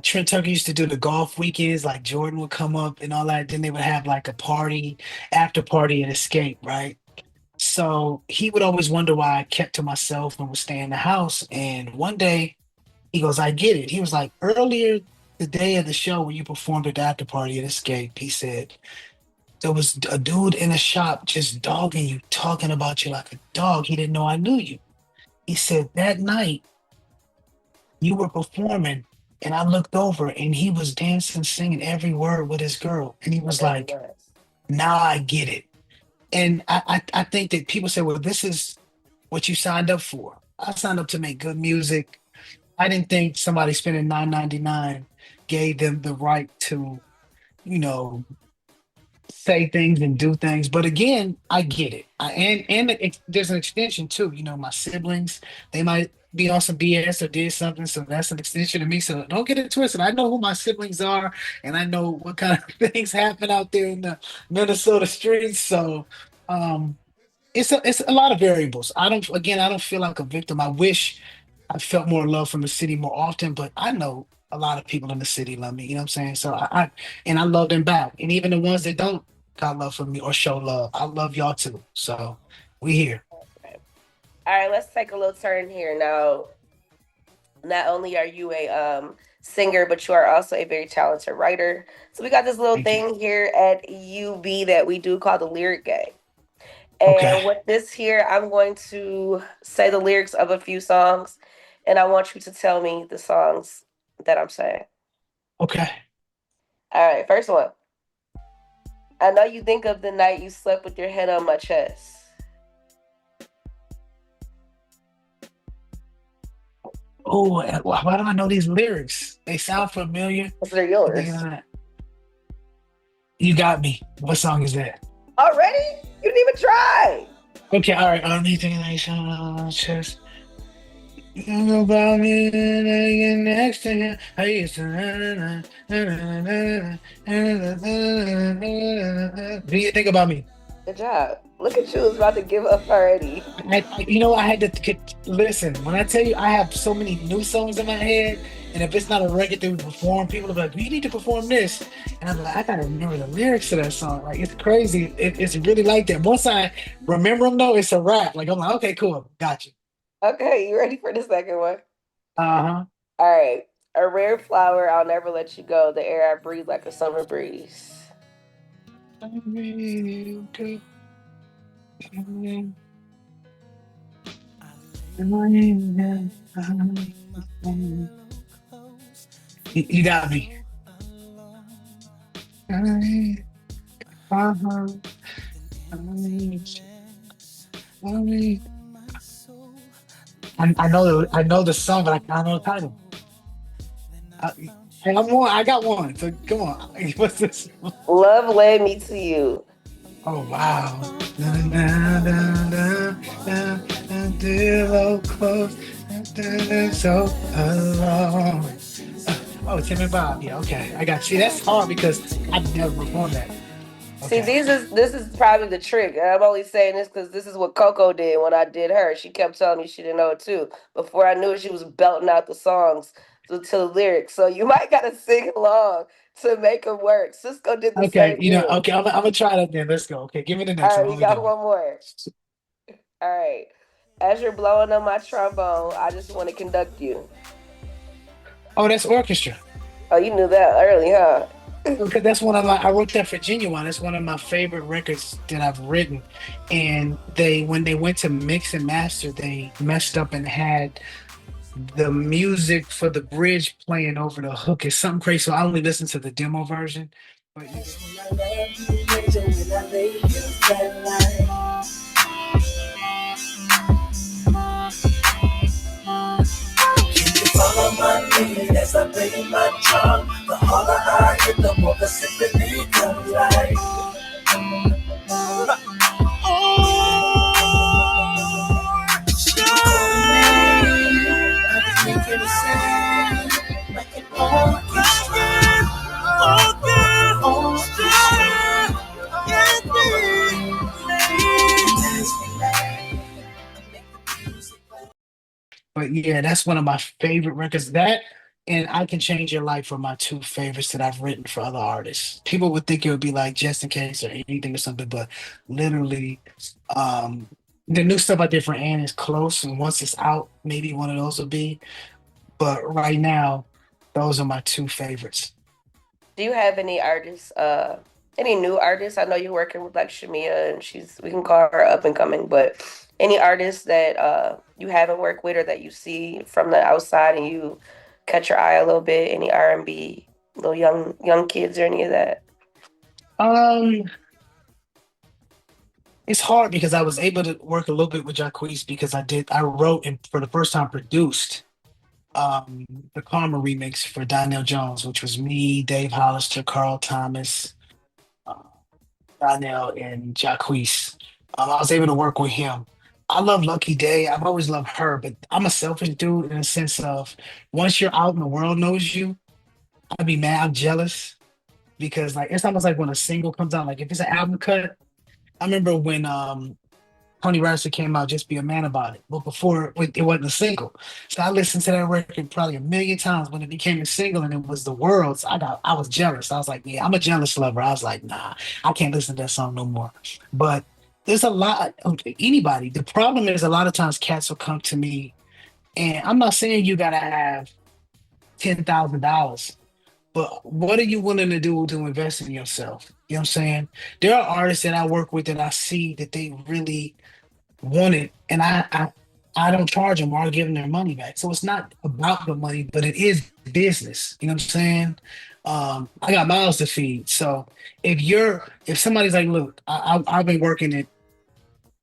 Trent Tucker used to do the golf weekends, like Jordan would come up and all that. Then they would have like a party, after party at Escape, right? So he would always wonder why I kept to myself and would stay in the house. And one day he goes, I get it. He was like, earlier the day of the show when you performed at the after party at Escape, he said, there was a dude in a shop just dogging you, talking about you like a dog. He didn't know I knew you. He said that night you were performing and I looked over and he was dancing, singing every word with his girl. And he I was bet he like, was. now I get it. And I think that people say, well, this is what you signed up for. I signed up to make good music. I didn't think somebody spending 9.99 gave them the right to, you know, say things and do things. But again, I get it. There's an extension too. My siblings, they might be on some BS or did something, so that's an extension of me. So don't get it twisted. I know who my siblings are, and I know what kind of things happen out there in the Minnesota streets. So um, it's a lot of variables. I don't feel like a victim. I wish I felt more love from the city more often, but I know a lot of people in the city love me. You know what I'm saying? So I love them back. And even the ones that don't got love for me or show love, I love y'all too. So we here. Right. All right, let's take a little turn here now. Not only are you a singer, but you are also a very talented writer. So we got this little Thank you. thing here at UB that we do called the Lyric Game. Okay. And with this here, I'm going to say the lyrics of a few songs, and I want you to tell me the songs that I'm saying. Okay. All right, first one. I know you think of the night you slept with your head on my chest. Oh, why do I know these lyrics? They sound familiar. Because they're I'm thinking yours. of that. You got me. What song is that? Already? You didn't even try. Okay, all right. Anything that you sound chest. About me laying next to him. I used to. Na, na, na, na, na, na, na. Do you think about me? Good job. Look at you, is about to give up already. I had to listen. When I tell you, I have so many new songs in my head, and if it's not a record that we perform, people are like, "You need to perform this," and I'm like, "I gotta remember the lyrics to that song." Like it's crazy. It's really like that. Once I remember them, though, it's a wrap. Like I'm like, "Okay, cool, got you." Okay, you ready for the second one? Uh All right. A rare flower, I'll never let you go. The air I breathe like a summer breeze. huh. You got me. I know the song, but I don't know the title. I, hey, I'm one. I got one. So come on. What's this? Love led me to you. Oh wow. Na, na, na, na, na, na, T-Low close. So alone. Oh, Tim and Bob. Yeah, okay. I got you. That's hard because I've never performed that. See, Okay. this is probably the trick. And I'm only saying this because this is what Coco did when I did her. She kept telling me she didn't know it too. Before I knew it, she was belting out the songs to the lyrics. So you might gotta sing along to make it work. Cisco did the Okay. same thing. Okay. I'm gonna try that then. Let's go. Okay. Give me the All next one. right, What we we got doing? one more. All right. As you're blowing on my trombone, I just want to conduct you. Oh, that's orchestra. Oh, you knew that early, huh? Because that's one of my I wrote that Virginia one. That's one of my favorite records that I've written. And they when they went to mix and master, they messed up and had the music for the bridge playing over the hook. Is something crazy. So I only listened to the demo version. But yeah. Follow my lead as I play my drum. The harder I hit, the more the symphony comes right. But yeah, that's one of my favorite records. That and I Can Change Your Life are my two favorites that I've written for other artists. People would think it would be like Just in Case or anything or something, but literally, um, the new stuff I did for Ann is close, and once it's out, maybe one of those will be. But right now, those are my two favorites. Do you have any artists, any new artists? I know you're working with like Shamia and we can call her up and coming, but any artists that you haven't worked with or that you see from the outside and you catch your eye a little bit, any R&B, little young kids or any of that? Um, it's hard because I was able to work a little bit with Jacquees because I wrote and for the first time produced um the Karma remix for Donnell Jones, which was me, Dave Hollister, Carl Thomas, uh, Donnell, and Jacquees. I was able to work with him. I love Lucky Day. I've always loved her, but I'm a selfish dude in the sense of once you're out and the world knows you, I'd be mad, I'm jealous because like it's almost like when a single comes out, like if it's an album cut. I remember when Tony Braxton came out, Just Be a Man About It. But before it wasn't a single. So I listened to that record probably a million times when it became a single and it was the world. So I was jealous. I was like, yeah, I'm a jealous lover. I was like, nah, I can't listen to that song no more. But there's a lot of anybody. The problem is a lot of times cats will come to me and I'm not saying you gotta have $10,000, but what are you willing to do to invest in yourself? You know what I'm saying? There are artists that I work with that I see that they really want it, and I don't charge them or I give them their money back. So it's not about the money, but it is business. You know what I'm saying? I got mouths to feed. So if somebody's like, look, I've been working at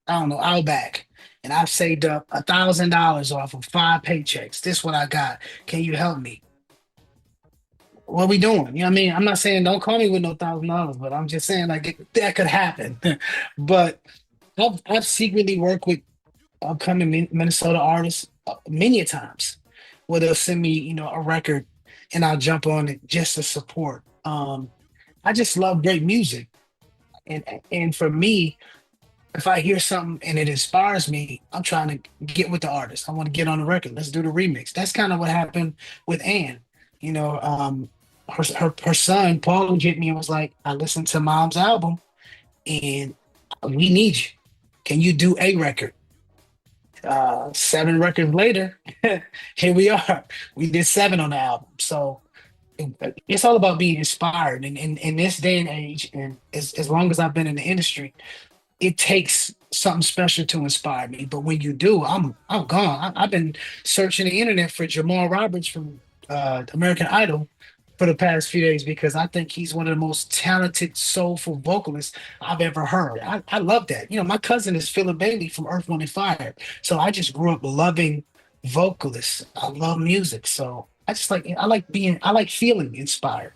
I don't know Outback, and I've saved up $1,000 off of five paychecks. This what I got. Can you help me? What we doing? You know what I mean? I'm not saying don't call me with no $1,000, but I'm just saying like that could happen. But I've secretly worked with upcoming Minnesota artists. many a times where they'll send me, a record, and I'll jump on it just to support. I just love great music, and for me, if I hear something and it inspires me, I'm trying to get with the artist. I want to get on the record. Let's do the remix. That's kind of what happened with Ann. You know, her son Paul hit me and was like, "I listened to Mom's album, and we need you. Can you do a record?" 7 records later, here we are. We did 7 on the album. So it's all about being inspired. And in this day and age, and as long as I've been in the industry, it takes something special to inspire me. But when you do, I'm gone. I've been searching the internet for Jamal Roberts from American Idol for the past few days because I think he's one of the most talented, soulful vocalists I've ever heard. I love that. My cousin is Philip Bailey from Earth, Wind, and Fire. So I just grew up loving vocalists. I love music. So I like feeling inspired.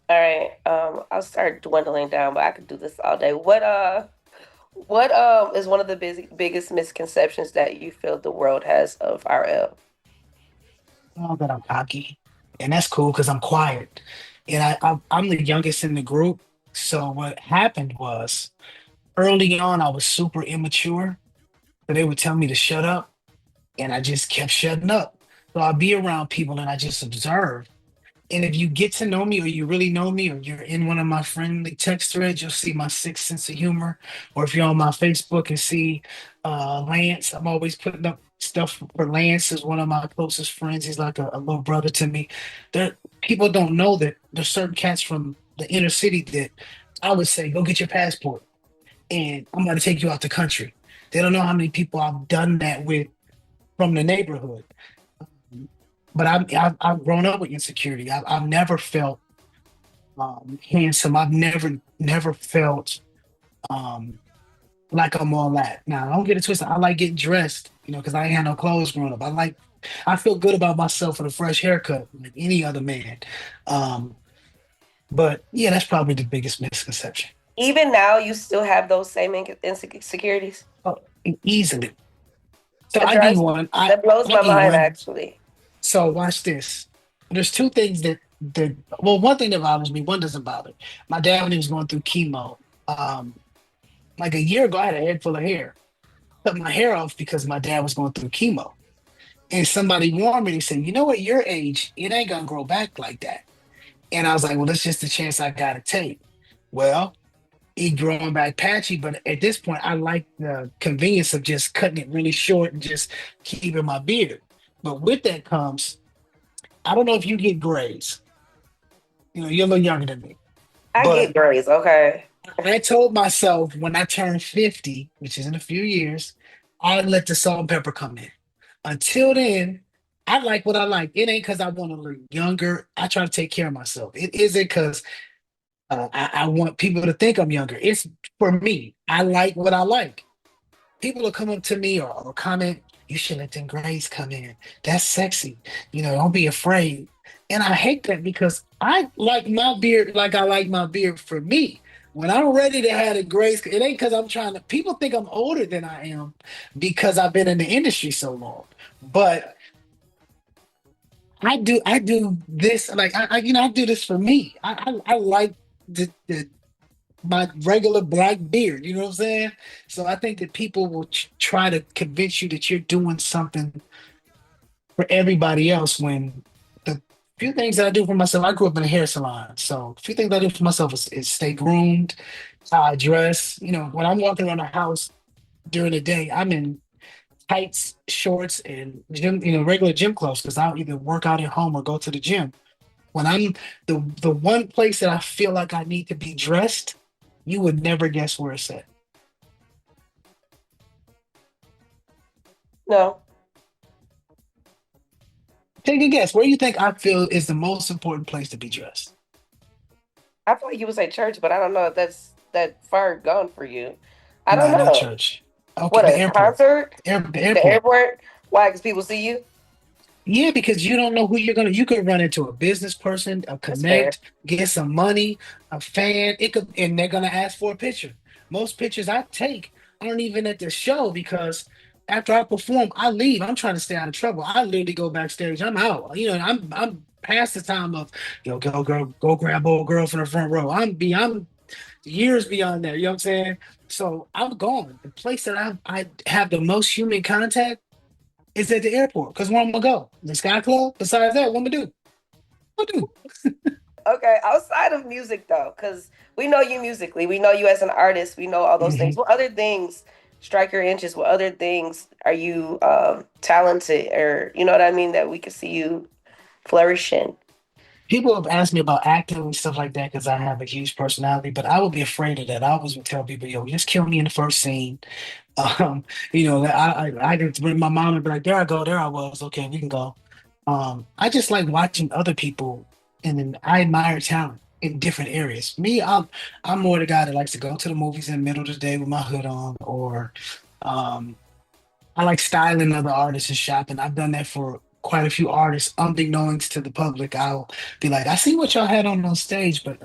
All right. I'll start dwindling down, but I could do this all day. What is one of the biggest misconceptions that you feel the world has of RL? Oh, that I'm cocky, and that's cool because I'm quiet, and I'm the youngest in the group. So what happened was early on I was super immature, so they would tell me to shut up, and I just kept shutting up. So I'd be around people and I just observe. And if you get to know me or you really know me or you're in one of my friendly text threads, you'll see my sixth sense of humor. Or if you're on my Facebook and see Lance, I'm always putting up stuff for Lance is one of my closest friends. He's like a little brother to me. There people don't know that there's certain cats from the inner city that I would say, go get your passport and I'm gonna take you out the country. They don't know how many people I've done that with from the neighborhood. But I've grown up with insecurity. I've never felt handsome. I've never felt um, like I'm all that. Now, don't get it twisted. I like getting dressed, because I ain't had no clothes growing up. I feel good about myself with a fresh haircut, like any other man. Um, but yeah, that's probably the biggest misconception. Even now, you still have those same insecurities. Oh, easily. So That I give you drives one. that blows I'll my give you mind, one. actually. So watch this. There's two things that well, one thing that bothers me, one doesn't bother. My dad when he was going through chemo, um, like a year ago, I had a head full of hair. Cut my hair off because my dad was going through chemo. And somebody warned me, they said, you know, at your age, it ain't gonna grow back like that. And I was like, well, that's just the chance I gotta take. Well, it growing back patchy, but at this point, I like the convenience of just cutting it really short and just keeping my beard. But with that comes, I don't know if you get grays. You're a little younger than me. I get But grace, okay. I told myself when I turn 50, which is in a few years, I'll let the salt and pepper come in. Until then, I like what I like. It ain't because I want to look younger. I try to take care of myself. It isn't because I want people to think I'm younger. It's for me. I like what I like. People will come up to me or comment, you should let them grays come in. That's sexy. Don't be afraid. And I hate that because I like my beard like I like my beard for me. When I'm ready to have the grays, it ain't because I'm trying to, people think I'm older than I am because I've been in the industry so long. But I do this like I do this for me. I like the my regular black beard. You know what I'm saying? So I think that people will try to convince you that you're doing something for everybody else when the few things that I do for myself, I grew up in a hair salon. So a few things I do for myself is stay groomed, how I dress. When I'm walking around the house during the day, I'm in tights, shorts, and gym, regular gym clothes because I'll either work out at home or go to the gym. When I'm the one place that I feel like I need to be dressed, you would never guess where it's at. No. Take a guess. Where do you think I feel is the most important place to be dressed? I feel like you would say church, but I don't know if that's that far gone for you. I don't Nah, not know. church. Okay, What, the a airport. concert? The The airport. airport? Why? Because people see you? Yeah, because you don't know who you're gonna. You could run into a business person, a That's fair. connect, get some money, a fan. It could, and they're gonna ask for a picture. Most pictures I take aren't even at the show because After I perform, I leave. I'm trying to stay out of trouble. I literally go backstage. I'm out. I'm past the time of go girl, go grab old girl from the front row. I'm years beyond that. You know what I'm saying? So I'm gone. The place that I have the most human contact is at the airport. Because where I'm gonna go? The Sky Club. Besides that, what I'm gonna do? What I'm gonna Okay, outside of music though, because we know you musically, we know you as an artist, we know all those do? things. What other things strike your interest? What other things are you talented, or you know what I mean, that we could see you flourishing? People have asked me about acting and stuff like that because I have a huge personality, but I would be afraid of that. I always would tell people, yo, just kill me in the first scene. I did when my mom would be like, there I go, there I was. Okay, we can go. I just like watching other people, and then I admire talent in different areas. I'm more the guy that likes to go to the movies in the middle of the day with my hood on, or um, I like styling other artists and shopping. I've done that for quite a few artists, unbeknownst to the public. I'll be like, I see what y'all had on stage, but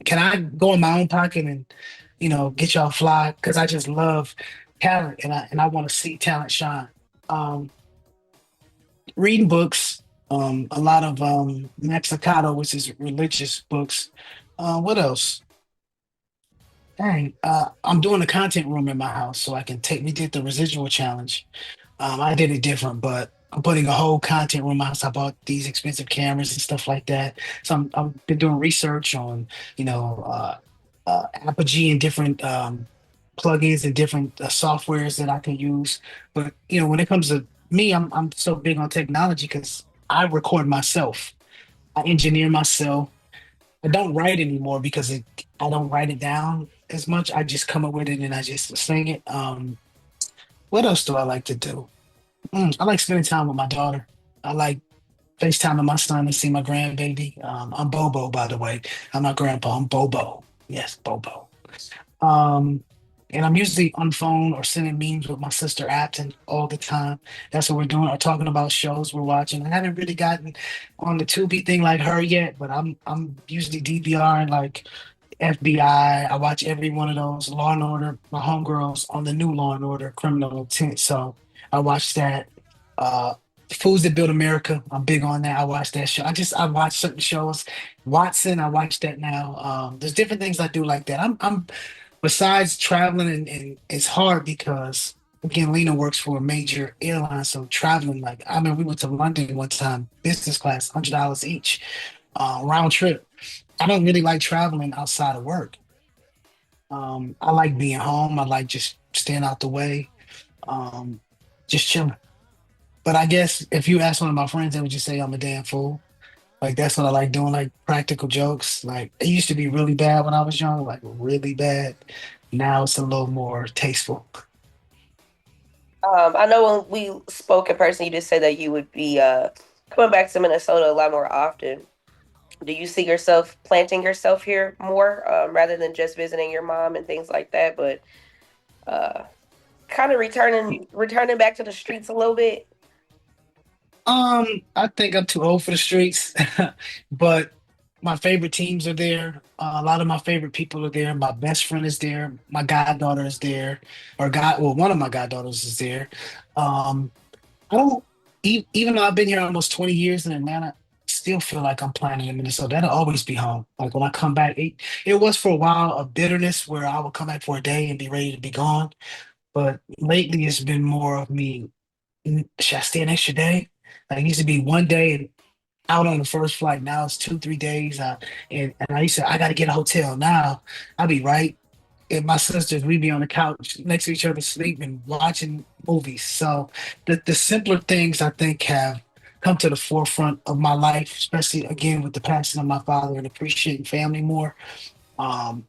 can I go in my own pocket and get y'all fly? Because I just love talent, and I want to see talent shine. Um, Reading books, a lot of Maxicato, which is religious books. What else? Dang, I'm doing a content room in my house, so I can take. We did the residual challenge. I did it different, but I'm putting a whole content room out. So I bought these expensive cameras and stuff like that. So I've been doing research on, Apogee and different plugins and different softwares that I can use. But when it comes to me, I'm so big on technology because I record myself. I engineer myself. I don't write anymore because I don't write it down as much. I just come up with it and I just sing it. What else do I like to do? I like spending time with my daughter. I like FaceTiming my son to see my grandbaby. I'm Bobo, by the way. I'm not grandpa. I'm Bobo. Yes, Bobo. Um, and I'm usually on the phone or sending memes with my sister Apton all the time. That's what we're doing, or talking about shows we're watching. I haven't really gotten on the Tubi thing like her yet, but I'm usually DVRing like FBI. I watch every one of those. Law and Order. My homegirls on the new Law and Order, Criminal Intent. So I watch that. Uh, Foods That Build America. I'm big on that. I watch that show. I watch certain shows. Watson. I watch that now. There's different things I do like that. I'm besides traveling, and it's hard because again, Lena works for a major airline, so traveling, like, I mean, we went to London one time, business class, $100 each, round trip. I don't really like traveling outside of work. I like being home. I like just staying out the way, um, just chilling. But I guess if you ask one of my friends, they would just say I'm a damn fool. Like that's what I like doing, like practical jokes. Like it used to be really bad when I was young, like really bad. Now it's a little more tasteful. I know when we spoke in person, you just said that you would be coming back to Minnesota a lot more often. Do you see yourself planting yourself here more, rather than just visiting your mom and things like that, but uh, kind of returning back to the streets a little bit? I think I'm too old for the streets, but my favorite teams are there. A lot of my favorite people are there. My best friend is there. My goddaughter is there, well, one of my goddaughters is there. Um, I don't, even though I've been here almost 20 years in Atlanta, still feel like I'm planning in Minnesota. That'll always be home. Like when I come back, it was for a while a bitterness where I would come back for a day and be ready to be gone. But lately, it's been more of me. Should I stay an extra day? Like it used to be one day and out on the first flight. Now it's 2, 3 days. And I used to I got to get a hotel. Now I'll be right. And my sisters, we be on the couch next to each other, sleeping, watching movies. So the simpler things I think have come to the forefront of my life, especially again with the passing of my father and appreciating family more. Um,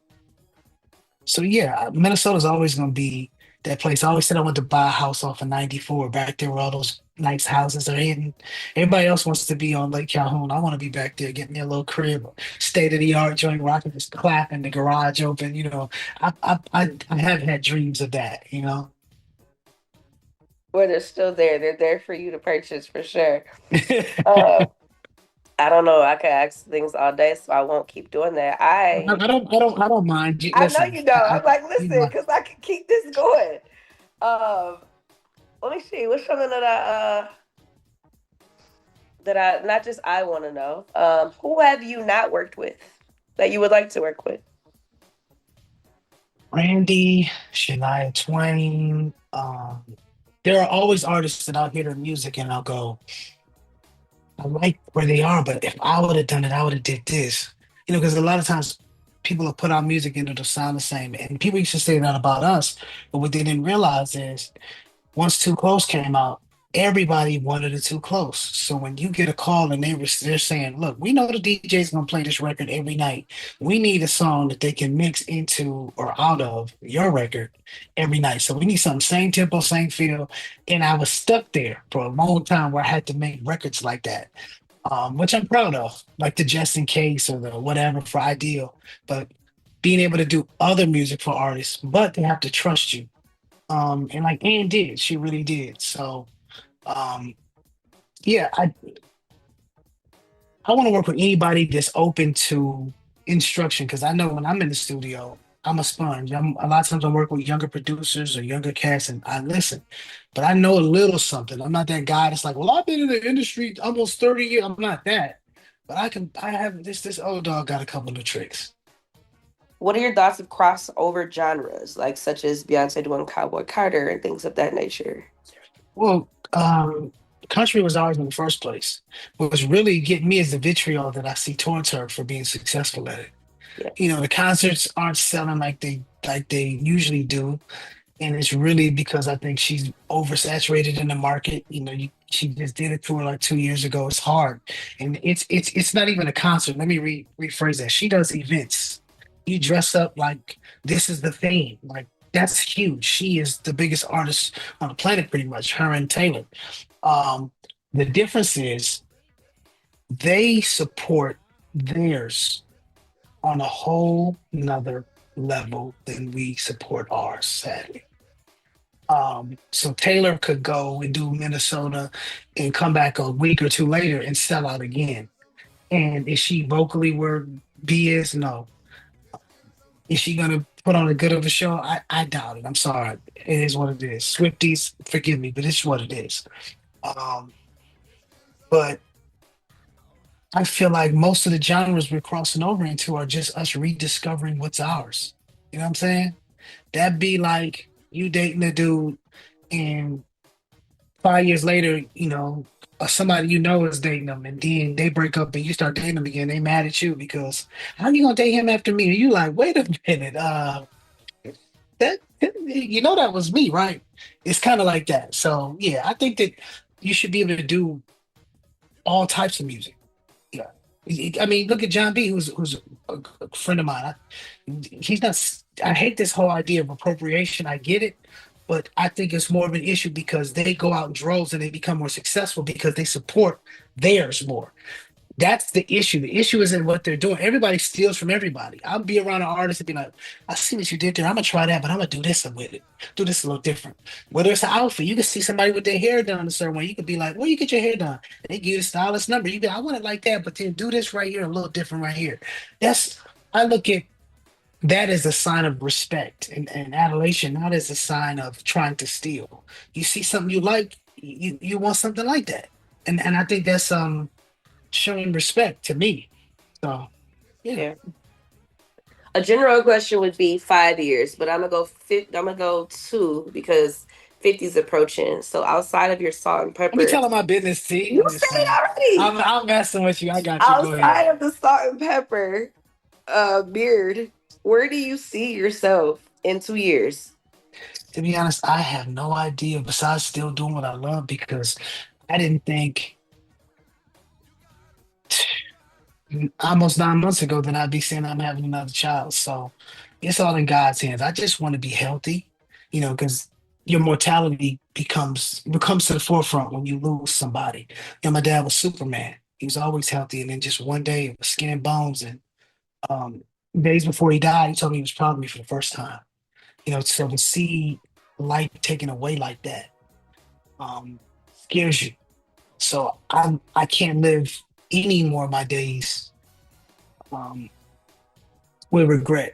so yeah, Minnesota's always going to be that place. I always said I wanted to buy a house off of 94 back there where all those nice houses are hidden. Everybody else wants to be on Lake Calhoun. I want to be back there, getting me a little crib, state of the art joint where I can just clap and the garage open. I have had dreams of that. Where they're still there, they're there for you to purchase for sure. Uh, I don't know. I could ask things all day, so I won't keep doing that. I don't mind. I know Listen, you don't. I'm like, listen, you know, because I can keep this going. Um, Let me see. What's something that I not just I want to know. Who have you not worked with that you would like to work with? Randy, Shania Twain. There are always artists that I'll hear their music and I'll go, I like where they are, but if I would have done it, I would have did this. Because a lot of times people have put out music and it'll sound the same. And people used to say that about us, but what they didn't realize is once Too Close came out, everybody wanted it Too Close. So when you get a call and they're saying, "Look, we know the DJ's gonna play this record every night. We need a song that they can mix into or out of your record every night. So we need something same tempo, same feel." And I was stuck there for a long time where I had to make records like that, which I'm proud of, like the Just in Case or the whatever for Ideal. But being able to do other music for artists, but they have to trust you, and like Ann did, she really did. So um, yeah, I want to work with anybody that's open to instruction because I know when I'm in the studio, I'm a sponge. A lot of times I work with younger producers or younger cats, and I listen, but I know a little something. I'm not that guy that's like, well, I've been in the industry almost 30 years. I'm not that, but I can. I have this old dog got a couple of tricks. What are your thoughts of crossover genres, like such as Beyonce doing Cowboy Carter and things of that nature? Well, country was ours in the first place. What was really getting me is the vitriol that I see towards her for being successful at it. Yeah, The concerts aren't selling like they usually do, and it's really because I think she's oversaturated in the market. She just did a tour like 2 years ago. It's hard, and it's not even a concert. Let me rephrase that. She does events. You dress up like this is the theme. Like that's huge. She is the biggest artist on the planet, pretty much. Her and Taylor. Um, the difference is they support theirs on a whole nother level than we support ours, sadly. So Taylor could go and do Minnesota and come back a week or two later and sell out again. And is she vocally where B is? No. Is she gonna put on a good of a show? I doubt it. I'm sorry. It is what it is. Swifties, forgive me, but it's what it is. Um, but I feel like most of the genres we're crossing over into are just us rediscovering what's ours. You know what I'm saying? That'd be like you dating a dude and 5 years later, somebody is dating them, and then they break up and you start dating them again. They mad at you because how you gonna date him after me? And you like, wait a minute, that that was me, right? It's kind of like that. So yeah, I think that you should be able to do all types of music. Yeah. I mean, look at John B, who's a friend of mine. He's not. I hate this whole idea of appropriation. I get it, but I think it's more of an issue because they go out in droves and they become more successful because they support theirs more. That's the issue. The issue isn't what they're doing. Everybody steals from everybody. I'll be around an artist and be like, I see what you did there. I'm gonna try that, but I'm gonna do this with it. Do this a little different. Whether it's an outfit, you can see somebody with their hair done a certain way. You could be like, where you get your hair done? And they give you the stylist number. You be, I want it like that, but then do this right here, a little different right here. That's I look at that as a sign of respect and adulation, not as a sign of trying to steal. You see something you like, you want something like that. And I think that's showing respect to me. So yeah. yeah. A general question would be 5 years, but I'm gonna go two because 50 is approaching. So outside of your salt and Let me pepper, tell her my business, T. you I'm just said it playing. already. I'm messing with you. I got you. Go ahead. Outside of the salt and pepper, beard, where do you see yourself in 2 years? To be honest, I have no idea besides still doing what I love because I didn't think almost 9 months ago that I'd be saying I'm having another child. So it's all in God's hands. I just want to be healthy, because your mortality becomes to the forefront when you lose somebody. My dad was Superman. He was always healthy, and then just one day it was skin and bones. And um, days before he died, he told me he was proud of me for the first time. So to see life taken away like that um, scares you. So I can't live any more of my days um, with regret.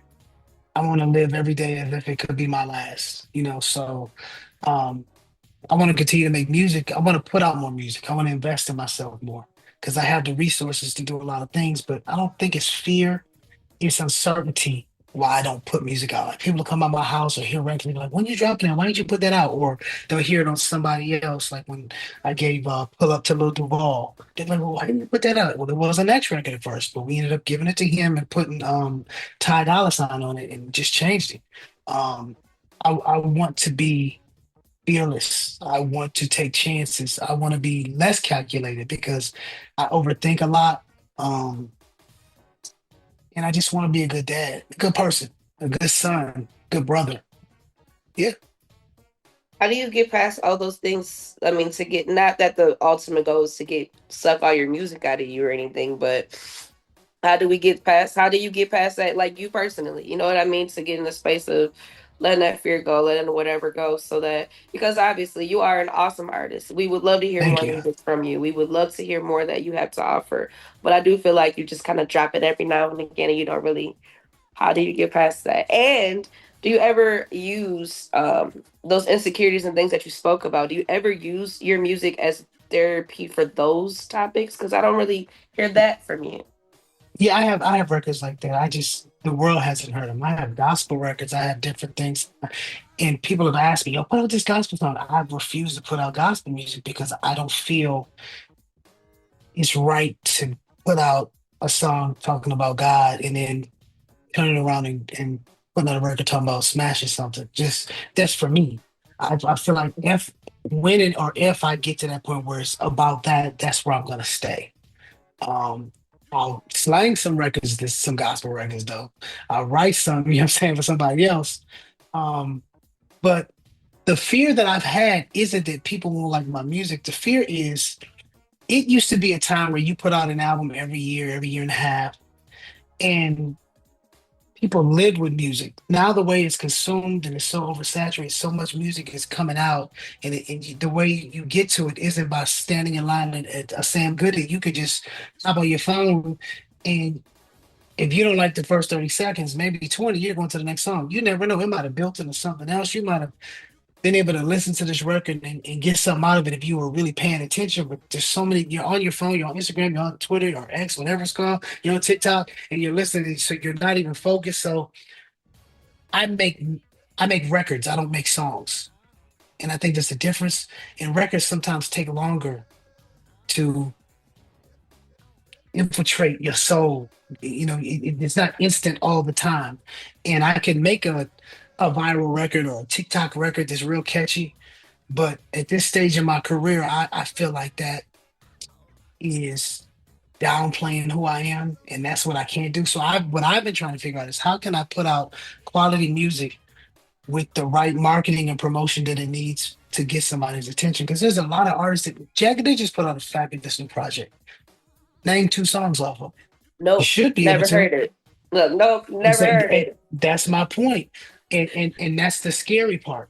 I want to live every day as if it could be my last. So um, I want to continue to make music. I want to put out more music. I want to invest in myself more because I have the resources to do a lot of things, but I don't think it's fear, it's uncertainty why I don't put music out. Like people come by my house or hear records like, when you dropping that? Why didn't you put that out? Or they'll hear it on somebody else. Like when I gave Pull Up to Lil Duval. They're like, well, why didn't you put that out? Well, it was an X record at first, but we ended up giving it to him and putting Ty Dolla Sign on it and just changed it. Um, I want to be fearless. I want to take chances. I want to be less calculated because I overthink a lot. Um, and I just want to be a good dad, a good person, a good son, good brother. Yeah. How do you get past all those things? I mean, to get, not that the ultimate goal is to get suck all your music out of you or anything, but how do you get past that, like you personally, you know what I mean? To get in the space of letting that fear go, letting whatever go, so that, because obviously you are an awesome artist. We would love to hear Thank more you. music from you. We would love to hear more that you have to offer. But I do feel like you just kind of drop it every now and again and you don't really, how do you get past that? And do you ever use those insecurities and things that you spoke about? Do you ever use your music as therapy for those topics? Because I don't really hear that from you. Yeah, I have records like that. I just the world hasn't heard them. I have gospel records. I have different things, and people have asked me, "Yo, put out this gospel song." I've refused to put out gospel music because I don't feel it's right to put out a song talking about God and then turning around and putting out a record talking about smashing something. Just that's for me. I feel like if when it or if I get to that point where it's about that, that's where I'm gonna stay. Um, I'll slang some records, there's some gospel records though. I'll write some, you know what I'm saying, for somebody else. Um, but the fear that I've had isn't that people won't like my music. The fear is it used to be a time where you put out an album every year and a half, and people lived with music. Now the way it's consumed and it's so oversaturated, so much music is coming out, the way you get to it isn't by standing in line at a Sam Goody. You could just hop on your phone, and if you don't like the first 30 seconds, maybe 20, you're going to the next song. You never know. It might have built into something else. You might have been able to listen to this record and get something out of it if you were really paying attention. But there's so many, you're on your phone, you're on Instagram, you're on Twitter or X, whatever it's called, you're on TikTok, and you're listening, so you're not even focused. So I make I make records, I don't make songs. And I think there's a difference. And records sometimes take longer to infiltrate your soul. You know, it's not instant all the time. And I can make a viral record or a TikTok record that's real catchy. But at this stage in my career, I feel like that is downplaying who I am, and that's what I can't do. So what I've been trying to figure out is how can I put out quality music with the right marketing and promotion that it needs to get somebody's attention? Because there's a lot of artists that Jagged, they just put out a fabulous new project. Name two songs off of it. You Nope, should be able never to. heard it. Look, nope, never heard And it. that's my point. And that's the scary part.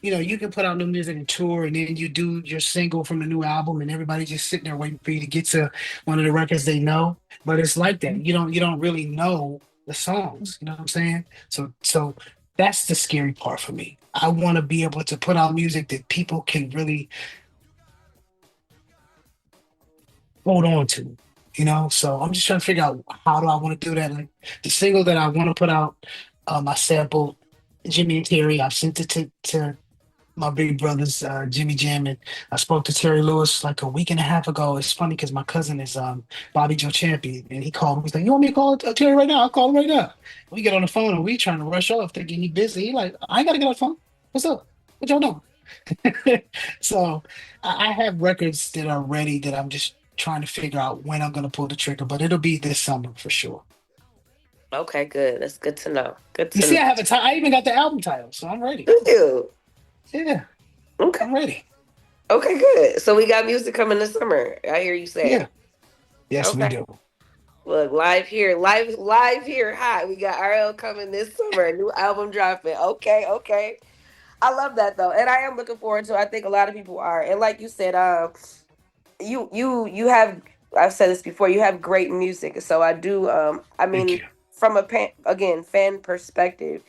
You know, you can put out new music and tour, and then you do your single from the new album, and everybody just sitting there waiting for you to get to one of the records they know. But it's like that. You don't really know the songs. You know what I'm saying? So that's the scary part for me. I want to be able to put out music that people can really hold on to. You know, so I'm just trying to figure out how do I want to do that. Like the single that I want to put out, I sampled Jimmy and Terry. I've sent it to my big brothers, Jimmy Jam, and I spoke to Terry Lewis like a week and a half ago. It's funny because my cousin is Bobby Joe Champion, and he called me. He's like, "You want me to call Terry right now? I'll call him right now." We get on the phone and we trying to rush off, thinking he busy. He like, "I ain't gotta get on the phone. What's up? What y'all doing?" So I have records that are ready that I'm just trying to figure out when I'm gonna pull the trigger, but it'll be this summer for sure. Okay, good. That's good to know. Good You to see, know. I have a time. I even got the album title, so I'm ready. Thank you. Yeah, Okay. I'm ready. Okay, good. So we got music coming this summer. I hear you Yeah, say. yes, we Okay. do. Look, live here, hot. We got RL coming this summer, a new album dropping. Okay, okay. I love that though, and I am looking forward to it. I think a lot of people are. And like you said, you have. I've said this before. You have great music, so I do. I Thank mean, you. from a again fan perspective,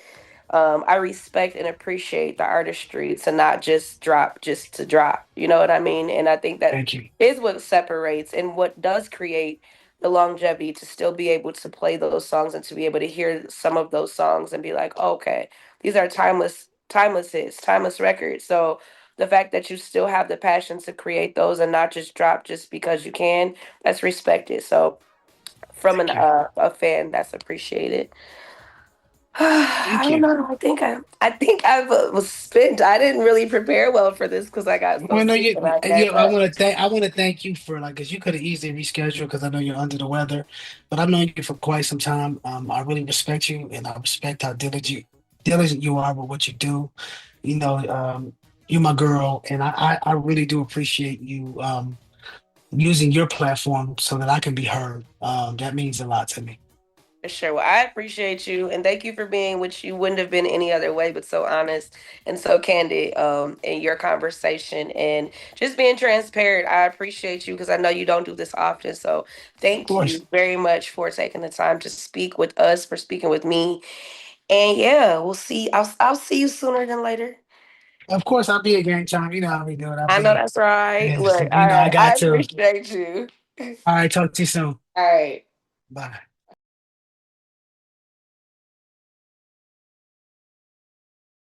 I respect and appreciate the artistry to not just drop just to drop. You know what I mean? And I think that Thank you. is what separates and what does create the longevity to still be able to play those songs and to be able to hear some of those songs and be like, oh, okay, these are timeless hits, timeless records. So the fact that you still have the passion to create those and not just drop just because you can, that's respected. So from Thank you. a fan, that's appreciated. I Thank don't you. know. I think I was spent. I didn't really prepare well for this because I got so Well, no, sick you, and I you came back. I want to thank you for like, cause you could have easily rescheduled because I know you're under the weather, but I've known you for quite some time. I really respect you and I respect how diligent you are with what you do. You know, you're my girl, and I really do appreciate you using your platform so that I can be heard. That means a lot to me. For sure. Well, I appreciate you and thank you for being which you wouldn't have been any other way, but so honest and so candid in your conversation and just being transparent. I appreciate you because I know you don't do this often. So Of thank course, you very much for taking the time to speak with us, for speaking with me. And yeah, we'll see. I'll see you sooner than later. of course, I'll be at game time. You know how we do it. I'll I know be, that's right. yeah, Look, you all know, I right. I got to. appreciate you. All right, talk to you soon. All right. Bye.